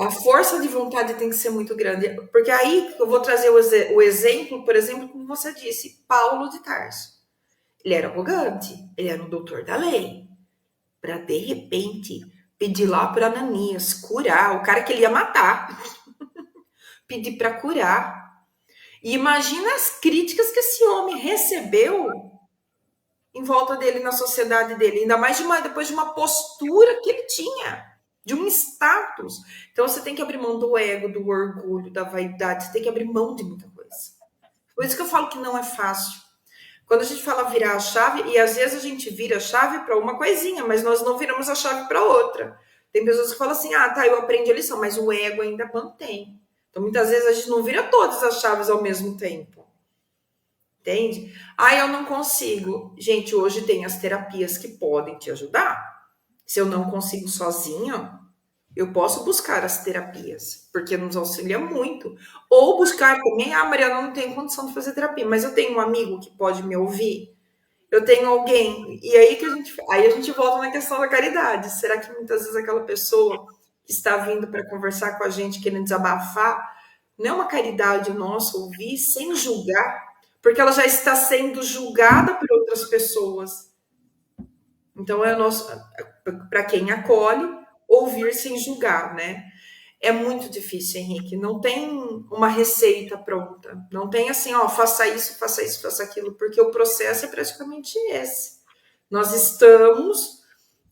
A força de vontade tem que ser muito grande. Porque aí eu vou trazer o exemplo, por exemplo, como você disse, Paulo de Tarso. Ele era arrogante, ele era um doutor da lei. Para, de repente, pedir lá para Ananias curar, o cara que ele ia matar. Pedir para curar. E imagina as críticas que esse homem recebeu em volta dele, na sociedade dele, ainda mais depois de uma postura que ele tinha, de um status. Então você tem que abrir mão do ego, do orgulho, da vaidade, você tem que abrir mão de muita coisa. Por isso que eu falo que não é fácil. Quando a gente fala virar a chave, e às vezes a gente vira a chave para uma coisinha, mas nós não viramos a chave para outra. Tem pessoas que falam assim, tá, eu aprendi a lição, mas o ego ainda mantém. Então muitas vezes a gente não vira todas as chaves ao mesmo tempo. Entende? Ah, eu não consigo. Gente, hoje tem as terapias que podem te ajudar. Se eu não consigo sozinha, eu posso buscar as terapias, porque nos auxilia muito. Ou buscar também, Mariana, não tenho condição de fazer terapia, mas eu tenho um amigo que pode me ouvir. Eu tenho alguém. E aí a gente volta na questão da caridade. Será que muitas vezes aquela pessoa que está vindo para conversar com a gente, querendo desabafar, não é uma caridade nossa ouvir sem julgar? Porque ela já está sendo julgada por outras pessoas. Então, é o nosso, para quem acolhe, ouvir sem julgar, né? É muito difícil, Henrique. Não tem uma receita pronta. Não tem assim, ó, faça isso, faça aquilo, porque o processo é praticamente esse. Nós estamos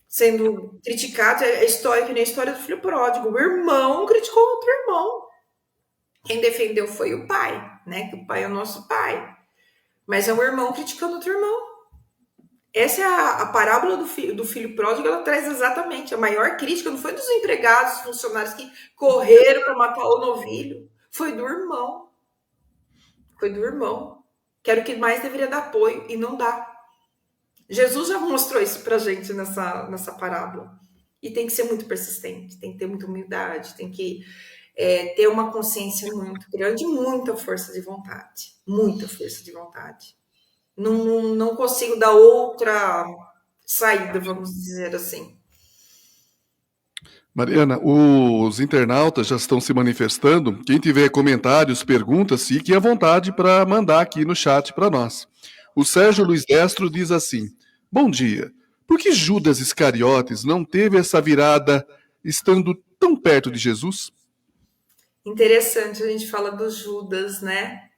sendo criticados, é a história, que nem a história do filho pródigo. O irmão criticou outro irmão. Quem defendeu foi o pai, né? Que o pai é o nosso pai. Mas é um irmão criticando outro irmão. Essa é a parábola do filho pródigo, ela traz exatamente a maior crítica, não foi dos empregados, dos funcionários que correram para matar o novilho, foi do irmão. Foi do irmão, que era o que mais deveria dar apoio, e não dá. Jesus já mostrou isso pra gente nessa parábola. E tem que ser muito persistente, tem que ter muita humildade, tem que ter uma consciência muito grande, muita força de vontade. Muita força de vontade. Não consigo dar outra saída, vamos dizer assim. Mariana, os internautas já estão se manifestando. Quem tiver comentários, perguntas, fique à vontade para mandar aqui no chat para nós. O Sérgio Luiz Destro diz assim: bom dia. Por que Judas Iscariotes não teve essa virada estando tão perto de Jesus? Interessante, a gente fala do Judas, né?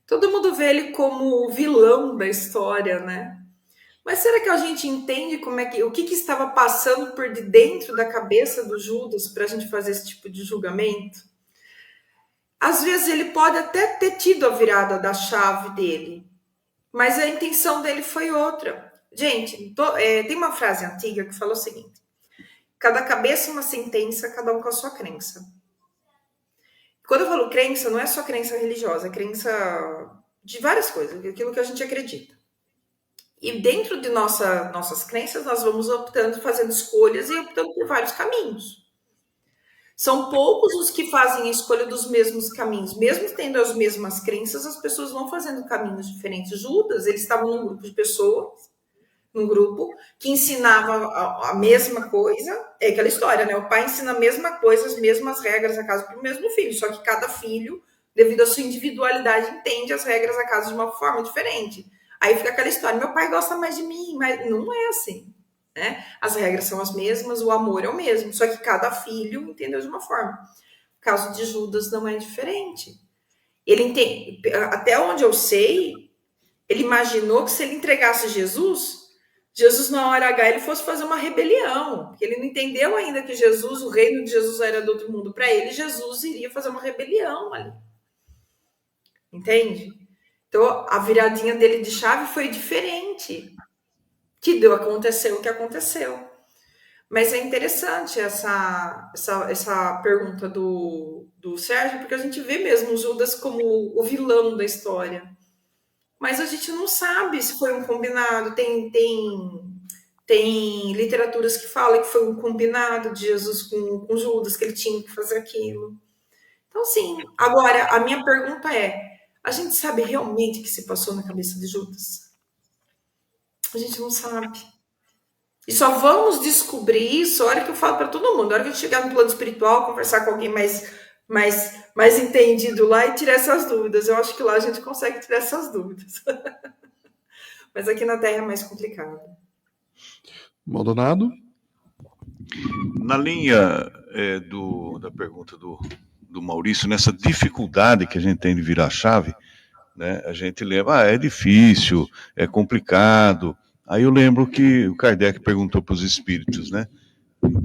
Todo mundo vê ele como o vilão da história, né? Mas será que a gente entende o que estava passando por dentro da cabeça do Judas para a gente fazer esse tipo de julgamento? Às vezes ele pode até ter tido a virada da chave dele, mas a intenção dele foi outra. Gente, tem uma frase antiga que fala o seguinte: cada cabeça é uma sentença, cada um com a sua crença. Quando eu falo crença, não é só crença religiosa, é crença de várias coisas, aquilo que a gente acredita. E dentro de nossas crenças, nós vamos optando, fazendo escolhas e optando por vários caminhos. São poucos os que fazem a escolha dos mesmos caminhos. Mesmo tendo as mesmas crenças, as pessoas vão fazendo caminhos diferentes. Judas, eles estavam num grupo de pessoas, que ensinava a mesma coisa. É aquela história, né? O pai ensina a mesma coisa, as mesmas regras da casa para o mesmo filho. Só que cada filho, devido à sua individualidade, entende as regras da casa de uma forma diferente. Aí fica aquela história, meu pai gosta mais de mim, mas não é assim, né? As regras são as mesmas, o amor é o mesmo, só que cada filho entendeu de uma forma. O caso de Judas não é diferente. Ele entende, até onde eu sei, ele imaginou que se ele entregasse Jesus na hora H, ele fosse fazer uma rebelião, porque ele não entendeu ainda que Jesus, o reino de Jesus era do outro mundo. Para ele, Jesus iria fazer uma rebelião ali. Entende? Então, a viradinha dele de chave foi diferente. Aconteceu o que aconteceu. Mas é interessante essa pergunta do Sérgio, porque a gente vê mesmo o Judas como o vilão da história. Mas a gente não sabe se foi um combinado. Tem literaturas que falam que foi um combinado de Jesus com Judas, que ele tinha que fazer aquilo. Então, sim. Agora, a minha pergunta é: a gente sabe realmente o que se passou na cabeça de Judas? A gente não sabe. E só vamos descobrir isso a hora que eu falo para todo mundo. A hora que eu chegar no plano espiritual, conversar com alguém mais entendido lá e tirar essas dúvidas. Eu acho que lá a gente consegue tirar essas dúvidas. Mas aqui na Terra é mais complicado. Maldonado? Na linha da pergunta do Maurício, nessa dificuldade que a gente tem de virar a chave, né, a gente lembra, é difícil, é complicado. Aí eu lembro que o Kardec perguntou para os espíritos, né,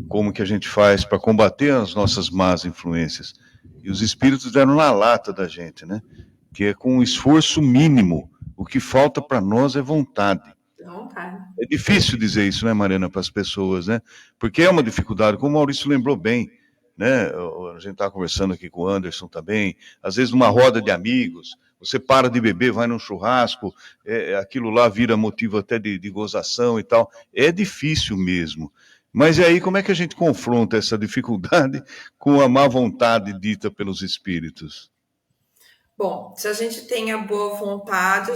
como que a gente faz para combater as nossas más influências. E os espíritos deram na lata da gente, né, que é com um esforço mínimo. O que falta para nós é vontade. É difícil dizer isso, né, Mariana, para as pessoas, né, porque é uma dificuldade, como o Maurício lembrou bem, né, a gente estava conversando aqui com o Anderson também, às vezes numa roda de amigos, Você para de beber, vai num churrasco, aquilo lá vira motivo até de gozação e tal. É difícil mesmo. Mas e aí, como é que a gente confronta essa dificuldade com a má vontade dita pelos espíritos? Bom, se a gente tem a boa vontade,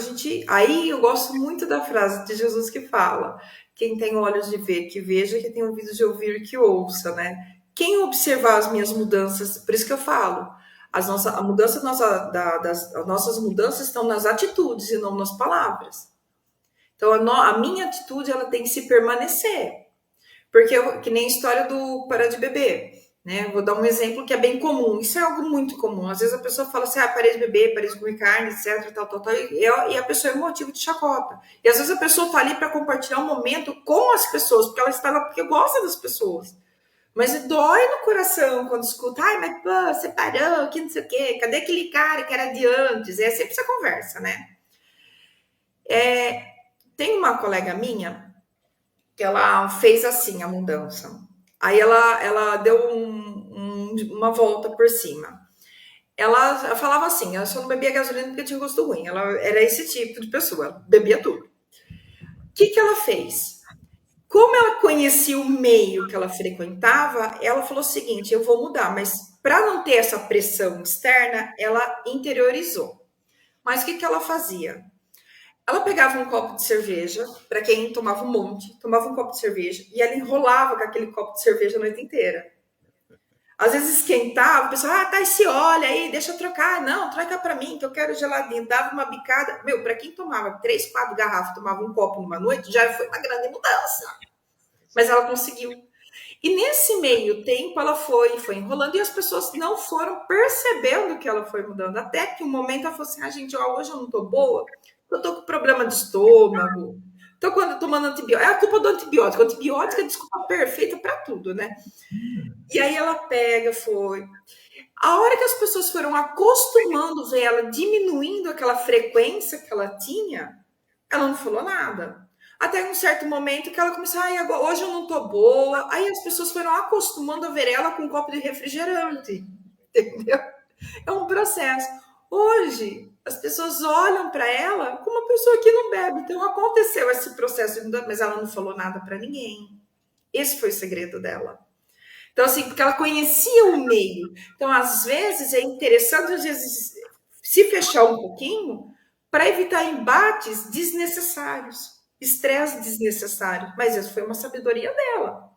Aí eu gosto muito da frase de Jesus que fala: quem tem olhos de ver, que veja, quem tem ouvidos de ouvir, que ouça, né? Quem observar as minhas mudanças, por isso que eu falo, as nossas mudanças estão nas atitudes e não nas palavras. Então, a minha atitude, ela tem que se permanecer. Porque, que nem a história do parar de beber, né? Vou dar um exemplo que é bem comum. Isso é algo muito comum. Às vezes a pessoa fala assim, parei de beber, parei de comer carne, etc, tal, e a pessoa é motivo de chacota. E às vezes a pessoa está ali para compartilhar um momento com as pessoas, porque ela está lá porque gosta das pessoas. Mas dói no coração quando escuta, mas pô, você parou, que não sei o quê, cadê aquele cara que era de antes? É sempre essa conversa, né? Tem uma colega minha que ela fez assim a mudança. Aí ela deu uma volta por cima. Ela falava assim, ela só não bebia gasolina porque tinha gosto ruim. Ela era esse tipo de pessoa, ela bebia tudo. O que ela fez? Como ela conhecia o meio que ela frequentava, ela falou o seguinte, eu vou mudar, mas para não ter essa pressão externa, ela interiorizou. Mas o que ela fazia? Ela pegava um copo de cerveja, para quem tomava um monte, tomava um copo de cerveja, e ela enrolava com aquele copo de cerveja a noite inteira. Às vezes esquentava, o pessoal, tá, esse óleo aí, deixa eu trocar. Não, troca para mim, que eu quero geladinho. Dava uma bicada. Para quem tomava 3, 4 garrafas, tomava um copo numa noite, já foi uma grande mudança. Mas ela conseguiu. E nesse meio tempo, ela foi enrolando, e as pessoas não foram percebendo que ela foi mudando. Até que um momento ela falou assim, gente, hoje eu não tô boa, eu tô com problema de estômago, tô tomando antibiótico. É a culpa do antibiótico. O antibiótico é a desculpa perfeita para tudo, né? E aí ela foi. A hora que as pessoas foram acostumando ver ela diminuindo aquela frequência que ela tinha, ela não falou nada. Até um certo momento que ela começou, hoje eu não tô boa. Aí as pessoas foram acostumando a ver ela com um copo de refrigerante. Entendeu? É um processo. Hoje, as pessoas olham para ela como uma pessoa que não bebe. Então, aconteceu esse processo, mas ela não falou nada para ninguém. Esse foi o segredo dela. Então, assim, porque ela conhecia o meio. Então, às vezes, é interessante, às vezes, se fechar um pouquinho para evitar embates desnecessários, estresse desnecessário. Mas essa foi uma sabedoria dela,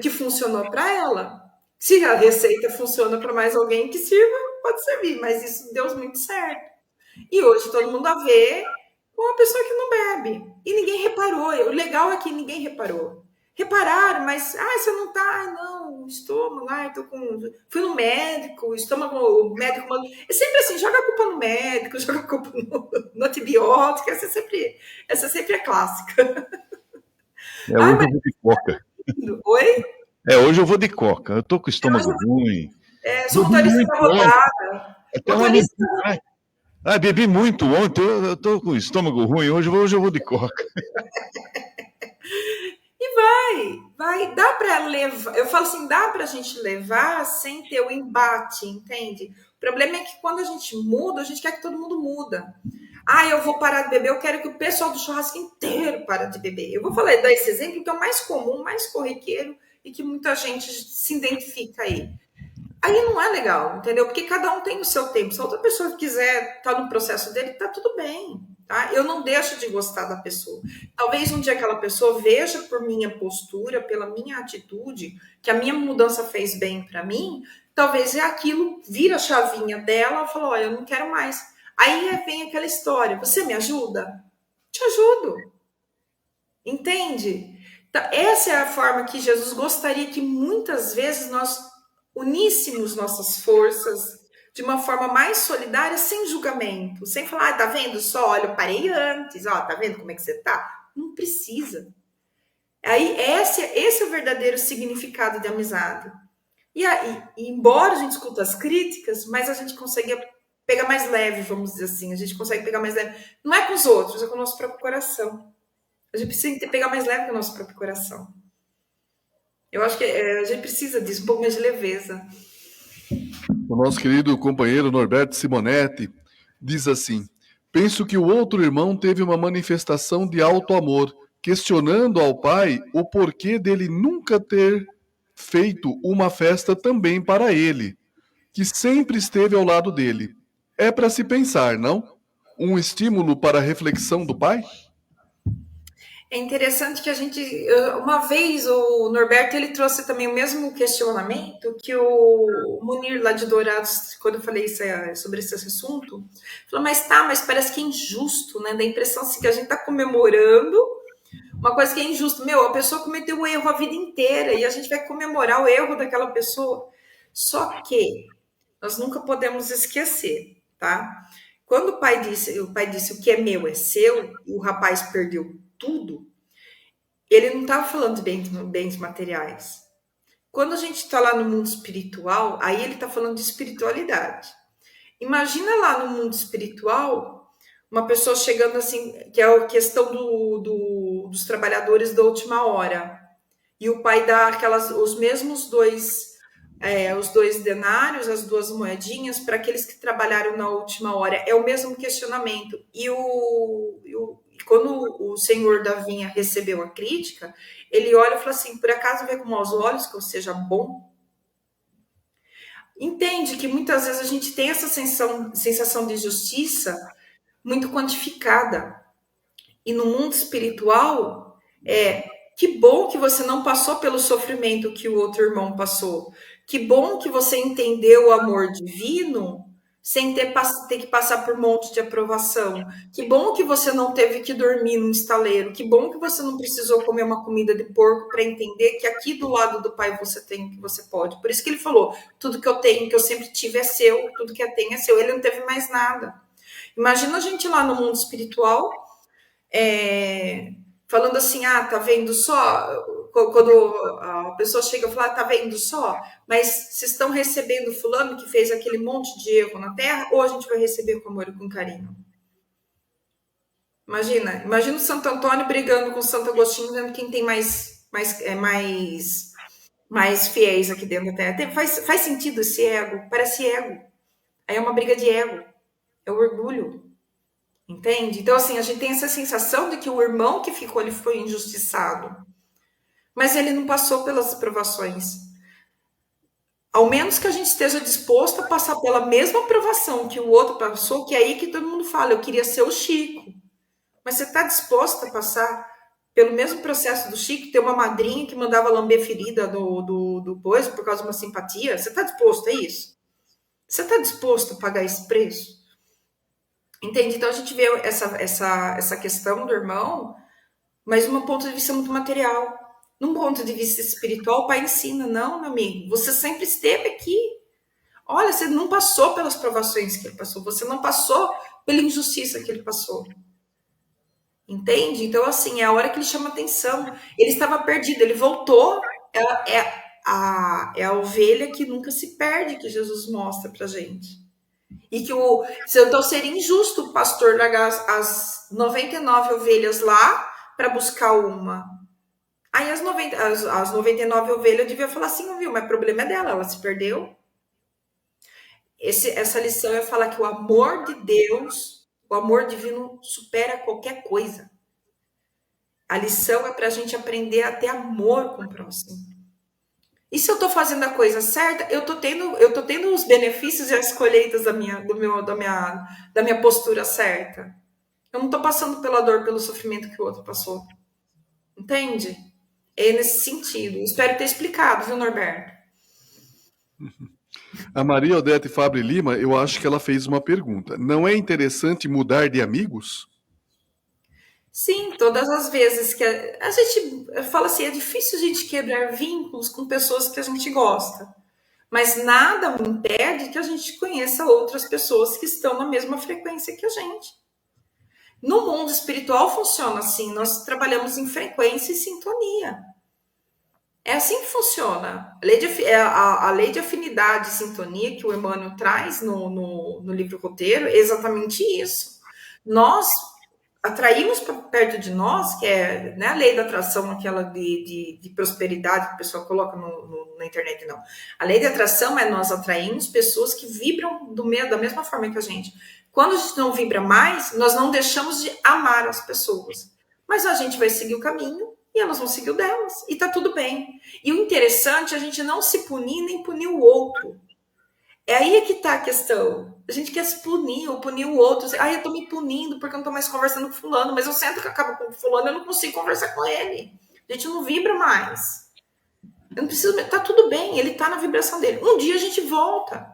que funcionou para ela. Se a receita funciona para mais alguém que sirva, pode servir, mas isso deu muito certo. E hoje todo mundo a vê uma pessoa que não bebe. E ninguém reparou. O legal é que ninguém reparou. Repararam, mas você não tá, não, estômago, tô com. Fui no médico, o estômago, o médico. É sempre assim, joga a culpa no médico, joga a culpa no antibiótico, essa sempre é clássica. Hoje eu vou de coca. Oi? Hoje eu vou de coca, eu tô com o estômago ruim. Sou motorista rodada. Bebi muito ontem, eu tô com o estômago ruim, hoje eu vou de coca. E vai, dá para levar, eu falo assim, dá pra gente levar sem ter o embate, entende? O problema é que quando a gente muda, a gente quer que todo mundo muda. Eu vou parar de beber, eu quero que o pessoal do churrasco inteiro pare de beber. Eu vou dar esse exemplo que é o mais comum, mais corriqueiro e que muita gente se identifica aí. Aí não é legal, entendeu? Porque cada um tem o seu tempo. Se a outra pessoa quiser estar no processo dele, tá tudo bem. Tá? Eu não deixo de gostar da pessoa. Talvez um dia aquela pessoa veja por minha postura, pela minha atitude, que a minha mudança fez bem para mim, talvez aquilo vira a chavinha dela e fala, eu não quero mais. Aí vem aquela história, você me ajuda? Te ajudo. Entende? Então, essa é a forma que Jesus gostaria que muitas vezes nós uníssemos nossas forças de uma forma mais solidária, sem julgamento, sem falar, tá vendo só, olha, eu parei antes, tá vendo como é que você tá? Não precisa. Aí, esse é o verdadeiro significado de amizade. E aí, embora a gente escuta as críticas, mas a gente consegue pegar mais leve, vamos dizer assim, a gente consegue pegar mais leve, não é com os outros, é com o nosso próprio coração. A gente precisa pegar mais leve com o nosso próprio coração. Eu acho que a gente precisa disso, um pouco mais de leveza. O nosso querido companheiro Norberto Simonetti Diz assim: penso que o outro irmão teve uma manifestação de alto amor, questionando ao pai o porquê dele nunca ter feito uma festa também para ele, que sempre esteve ao lado dele. É para se pensar, não? Um estímulo para a reflexão do pai? É interessante que a gente, uma vez o Norberto, ele trouxe também o mesmo questionamento que o Munir lá de Dourados, quando eu falei sobre esse assunto, falou, mas parece que é injusto, né? Dá a impressão assim, que a gente está comemorando uma coisa que é injusta. A pessoa cometeu um erro a vida inteira e a gente vai comemorar o erro daquela pessoa. Só que nós nunca podemos esquecer, tá? Quando o pai disse o que é meu é seu, e o rapaz perdeu tudo, ele não estava falando de bens materiais. Quando a gente está lá no mundo espiritual, aí ele está falando de espiritualidade. Imagina lá no mundo espiritual, uma pessoa chegando assim, que é a questão dos trabalhadores da última hora, e o pai dá os mesmos os 2 denários, as 2 moedinhas, para aqueles que trabalharam na última hora. É o mesmo questionamento. E quando o senhor da vinha recebeu a crítica, ele olha e fala assim, por acaso vê com maus olhos que eu seja bom? Entende que muitas vezes a gente tem essa sensação de justiça muito quantificada. E no mundo espiritual, que bom que você não passou pelo sofrimento que o outro irmão passou. Que bom que você entendeu o amor divino sem ter que passar por um monte de aprovação. Que bom que você não teve que dormir num estaleiro. Que bom que você não precisou comer uma comida de porco para entender que aqui do lado do Pai você tem o que você pode. Por isso que ele falou, tudo que eu tenho, que eu sempre tive é seu, tudo que eu tenho é seu. Ele não teve mais nada. Imagina a gente lá no mundo espiritual, falando assim, tá vendo só? Quando a pessoa chega e fala, tá vendo só? Mas vocês estão recebendo fulano que fez aquele monte de erro na Terra, ou a gente vai receber com amor e com carinho? Imagina o Santo Antônio brigando com o Santo Agostinho, vendo quem tem mais fiéis aqui dentro da Terra. Faz sentido esse ego? Parece ego. Aí é uma briga de ego. É o orgulho. Entende? Então, assim, a gente tem essa sensação de que o irmão que ficou, ele foi injustiçado. Mas ele não passou pelas provações. Ao menos que a gente esteja disposto a passar pela mesma provação que o outro passou, que é aí que todo mundo fala, eu queria ser o Chico. Mas você está disposto a passar pelo mesmo processo do Chico, ter uma madrinha que mandava lamber ferida do bois por causa de uma simpatia? Você está disposto a isso? Você está disposto a pagar esse preço? Entende? Então a gente vê essa questão do irmão, mas de um ponto de vista muito material. Num ponto de vista espiritual, o pai ensina, não, meu amigo, você sempre esteve aqui. Olha, você não passou pelas provações que ele passou, você não passou pela injustiça que ele passou. Entende? Então, assim, é a hora que ele chama atenção. Ele estava perdido, ele voltou. É a ovelha que nunca se perde, que Jesus mostra pra gente. E que então seria injusto o pastor largar as 99 ovelhas lá para buscar uma. Aí as 99 ovelhas deviam falar assim, viu, mas o problema é dela, ela se perdeu. Essa lição é falar que o amor de Deus, o amor divino supera qualquer coisa. A lição é para a gente aprender a ter amor com o próximo. E se eu estou fazendo a coisa certa, eu tô tendo os benefícios e as colheitas da minha postura certa. Eu não estou passando pela dor, pelo sofrimento que o outro passou. Entende? É nesse sentido. Espero ter explicado, viu, Norberto? A Maria Odete Fabre Lima, eu acho que ela fez uma pergunta. Não é interessante mudar de amigos? Sim, todas as vezes que a gente fala assim, é difícil a gente quebrar vínculos com pessoas que a gente gosta. Mas nada impede que a gente conheça outras pessoas que estão na mesma frequência que a gente. No mundo espiritual funciona assim, nós trabalhamos em frequência e sintonia. É assim que funciona. A lei de afinidade e sintonia que o Emmanuel traz no livro Roteiro é exatamente isso. Nós atraímos para perto de nós, que é, né, a lei da atração, aquela de prosperidade que o pessoal coloca na internet, não. A lei de atração é nós atraímos pessoas que vibram da mesma forma que a gente. Quando a gente não vibra mais, nós não deixamos de amar as pessoas. Mas a gente vai seguir o caminho e elas vão seguir o delas. E tá tudo bem. E o interessante é a gente não se punir nem punir o outro. É aí que tá a questão. A gente quer se punir ou punir o outro. Eu tô me punindo porque eu não tô mais conversando com fulano. Mas eu sento que acabo com fulano, eu não consigo conversar com ele. A gente não vibra mais. Eu não preciso... Tá tudo bem, ele tá na vibração dele. Um dia a gente volta.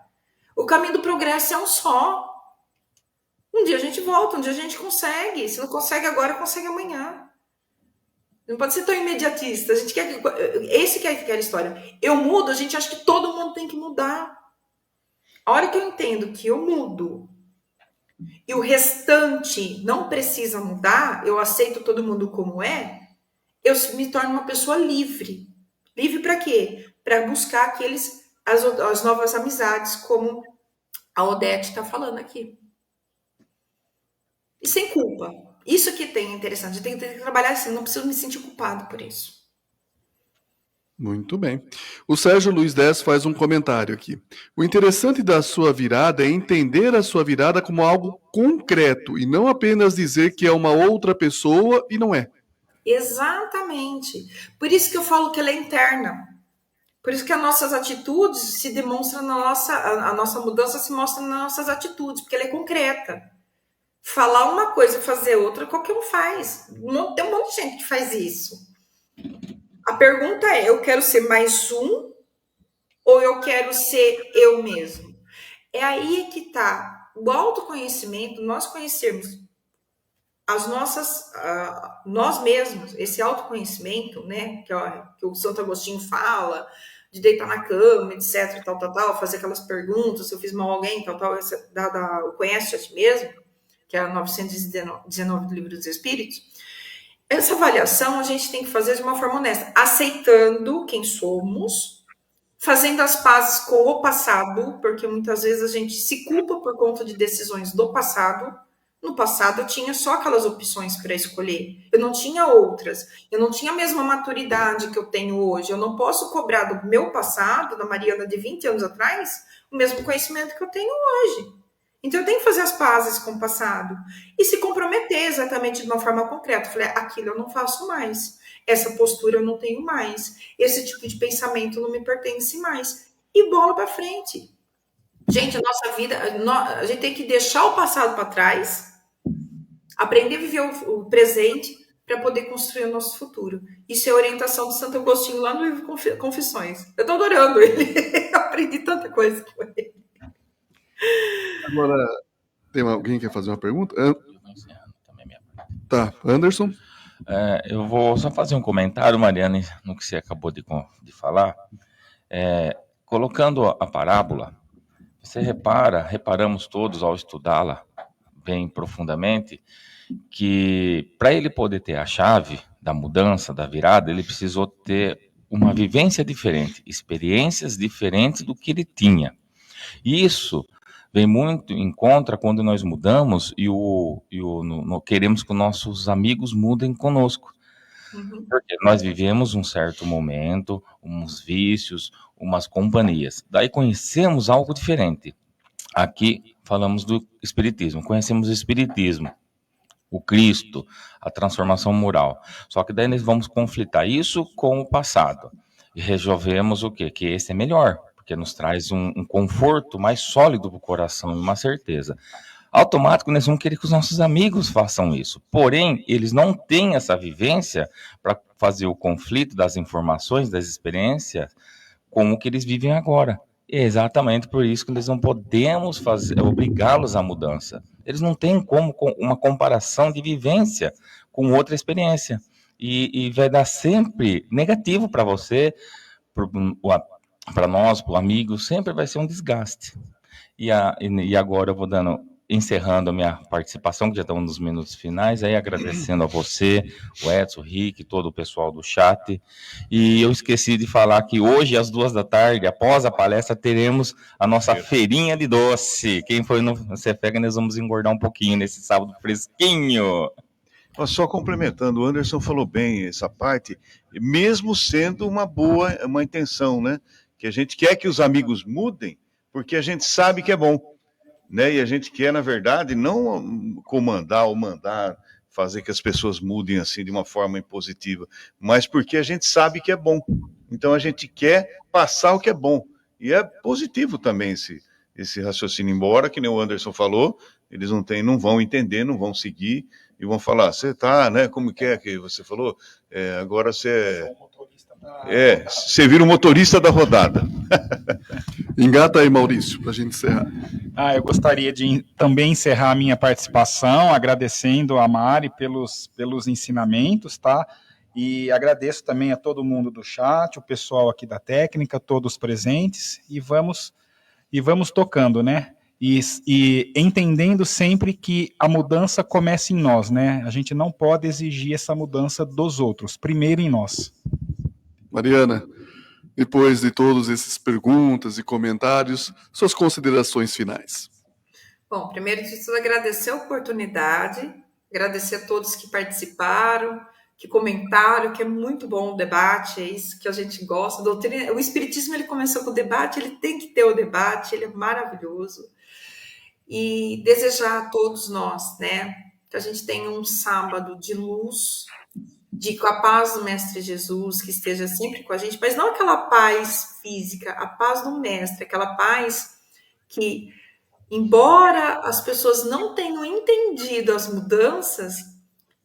O caminho do progresso é um só. Um dia a gente volta, um dia a gente consegue. Se não consegue agora, consegue amanhã. Não pode ser tão imediatista. A gente quer esse que é a história. Eu mudo, a gente acha que todo mundo tem que mudar. A hora que eu entendo que eu mudo e o restante não precisa mudar, eu aceito todo mundo como é, eu me torno uma pessoa livre. Livre para quê? Para buscar as novas amizades, como a Odete está falando aqui. E sem culpa. Isso que tem interessante. Eu tenho que trabalhar assim, não preciso me sentir culpado por isso. Muito bem. O Sérgio Luiz Dez faz um comentário aqui. O interessante da sua virada é entender a sua virada como algo concreto e não apenas dizer que é uma outra pessoa e não é. Exatamente. Por isso que eu falo que ela é interna. Por isso que as nossas atitudes se demonstram a nossa mudança se mostra nas nossas atitudes, porque ela é concreta. Falar uma coisa e fazer outra, qualquer um faz. Tem um monte de gente que faz isso. A pergunta é, eu quero ser mais um ou eu quero ser eu mesmo? É aí que está o autoconhecimento, nós conhecermos nós mesmos, esse autoconhecimento, né, que o Santo Agostinho fala, de deitar na cama, etc, tal, fazer aquelas perguntas, se eu fiz mal a alguém, tal, conhece a ti mesmo, que é a 919 do Livro dos Espíritos. Essa avaliação a gente tem que fazer de uma forma honesta, aceitando quem somos, fazendo as pazes com o passado, porque muitas vezes a gente se culpa por conta de decisões do passado. No passado eu tinha só aquelas opções para escolher, eu não tinha outras, eu não tinha a mesma maturidade que eu tenho hoje, eu não posso cobrar do meu passado, da Mariana de 20 anos atrás, o mesmo conhecimento que eu tenho hoje. Então eu tenho que fazer as pazes com o passado e se comprometer exatamente de uma forma concreta. Eu falei, aquilo eu não faço mais, essa postura eu não tenho mais, esse tipo de pensamento não me pertence mais. E bola para frente. Gente, a nossa vida, a gente tem que deixar o passado para trás, aprender a viver o presente para poder construir o nosso futuro. Isso é a orientação do Santo Agostinho lá no livro Confissões. Eu estou adorando ele. Eu aprendi tanta coisa com ele. Agora, tem alguém que quer fazer uma pergunta? Tá, Anderson? Eu vou só fazer um comentário, Mariana, no que você acabou de falar. Colocando a parábola, você reparamos todos ao estudá-la bem profundamente, que para ele poder ter a chave da mudança, da virada, ele precisou ter uma vivência diferente, experiências diferentes do que ele tinha. E isso vem muito em contra quando nós mudamos e queremos que os nossos amigos mudem conosco. Uhum. Porque nós vivemos um certo momento, uns vícios, umas companhias. Daí conhecemos algo diferente. Aqui falamos do Espiritismo, conhecemos o Espiritismo, o Cristo, a transformação moral. Só que daí nós vamos conflitar isso com o passado. E resolvemos o quê? Que esse é melhor, porque nos traz um conforto mais sólido para o coração e uma certeza. Automático, nós vamos querer que os nossos amigos façam isso. Porém, eles não têm essa vivência para fazer o conflito das informações, das experiências, como que eles vivem agora. É exatamente por isso que nós não podemos obrigá-los à mudança. Eles não têm como uma comparação de vivência com outra experiência. E vai dar sempre negativo para você, para nós, para o amigo, sempre vai ser um desgaste. E agora eu vou encerrando a minha participação, que já estamos nos minutos finais, aí agradecendo a você, o Edson, o Rick, todo o pessoal do chat. E eu esqueci de falar que hoje, às 14h, após a palestra, teremos a nossa feirinha de doce. Quem foi no Cefega, nós vamos engordar um pouquinho nesse sábado fresquinho. Só complementando, o Anderson falou bem essa parte, mesmo sendo uma intenção, né? Que a gente quer que os amigos mudem, porque a gente sabe que é bom. né? E a gente quer, na verdade, não comandar ou mandar fazer que as pessoas mudem assim de uma forma impositiva, mas porque a gente sabe que é bom. Então a gente quer passar o que é bom. E é positivo também esse raciocínio, embora, que nem o Anderson falou, eles não vão entender, não vão seguir, e vão falar, você tá, né, como que você falou? Agora você vira o motorista da rodada. Engata aí, Maurício, para a gente encerrar. Eu gostaria de também encerrar a minha participação, agradecendo a Mari pelos ensinamentos, tá? E agradeço também a todo mundo do chat, o pessoal aqui da técnica, todos presentes, e vamos tocando, né? E entendendo sempre que a mudança começa em nós, né? A gente não pode exigir essa mudança dos outros, primeiro em nós. Mariana, depois de todas essas perguntas e comentários, suas considerações finais. Bom, primeiro de tudo, agradecer a oportunidade, agradecer a todos que participaram, que comentaram, que é muito bom o debate, é isso que a gente gosta. O Espiritismo, ele começou com o debate, ele tem que ter o debate, ele é maravilhoso. E desejar a todos nós, né, que a gente tenha um sábado de luz, com a paz do Mestre Jesus, que esteja sempre com a gente, mas não aquela paz física, a paz do Mestre, aquela paz que, embora as pessoas não tenham entendido as mudanças,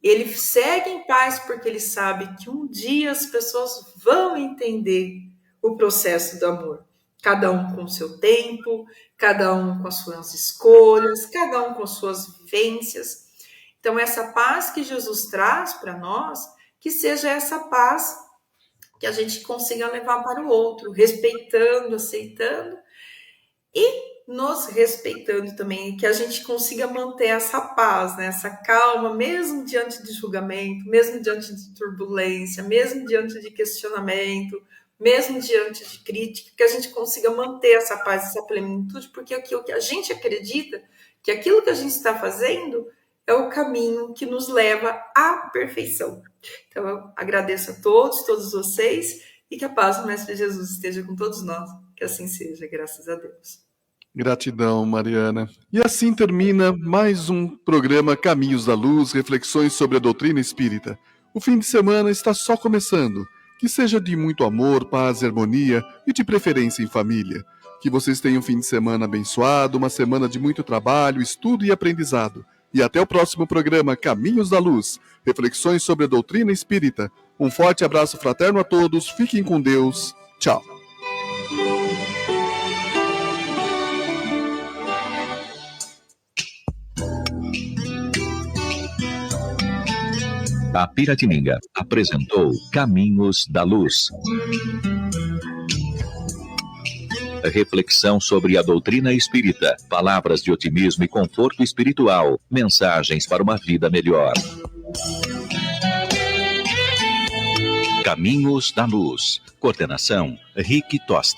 ele segue em paz porque ele sabe que um dia as pessoas vão entender o processo do amor. Cada um com o seu tempo, cada um com as suas escolhas, cada um com as suas vivências. Então, essa paz que Jesus traz para nós, que seja essa paz que a gente consiga levar para o outro, respeitando, aceitando e nos respeitando também, que a gente consiga manter essa paz, né? Essa calma, mesmo diante de julgamento, mesmo diante de turbulência, mesmo diante de questionamento, mesmo diante de crítica, que a gente consiga manter essa paz, essa plenitude, porque aquilo que a gente acredita, que aquilo que a gente está fazendo é o caminho que nos leva à perfeição. Então, eu agradeço a todos vocês, e que a paz do Mestre Jesus esteja com todos nós. Que assim seja, graças a Deus. Gratidão, Mariana. E assim termina mais um programa Caminhos da Luz, reflexões sobre a doutrina espírita. O fim de semana está só começando. Que seja de muito amor, paz e harmonia, e de preferência em família. Que vocês tenham um fim de semana abençoado, uma semana de muito trabalho, estudo e aprendizado. E até o próximo programa Caminhos da Luz, reflexões sobre a doutrina espírita. Um forte abraço fraterno a todos, fiquem com Deus, tchau. A Piratininga apresentou Caminhos da Luz. Reflexão sobre a doutrina espírita, palavras de otimismo e conforto espiritual, mensagens para uma vida melhor. Caminhos da Luz. Coordenação, Rick Tosta.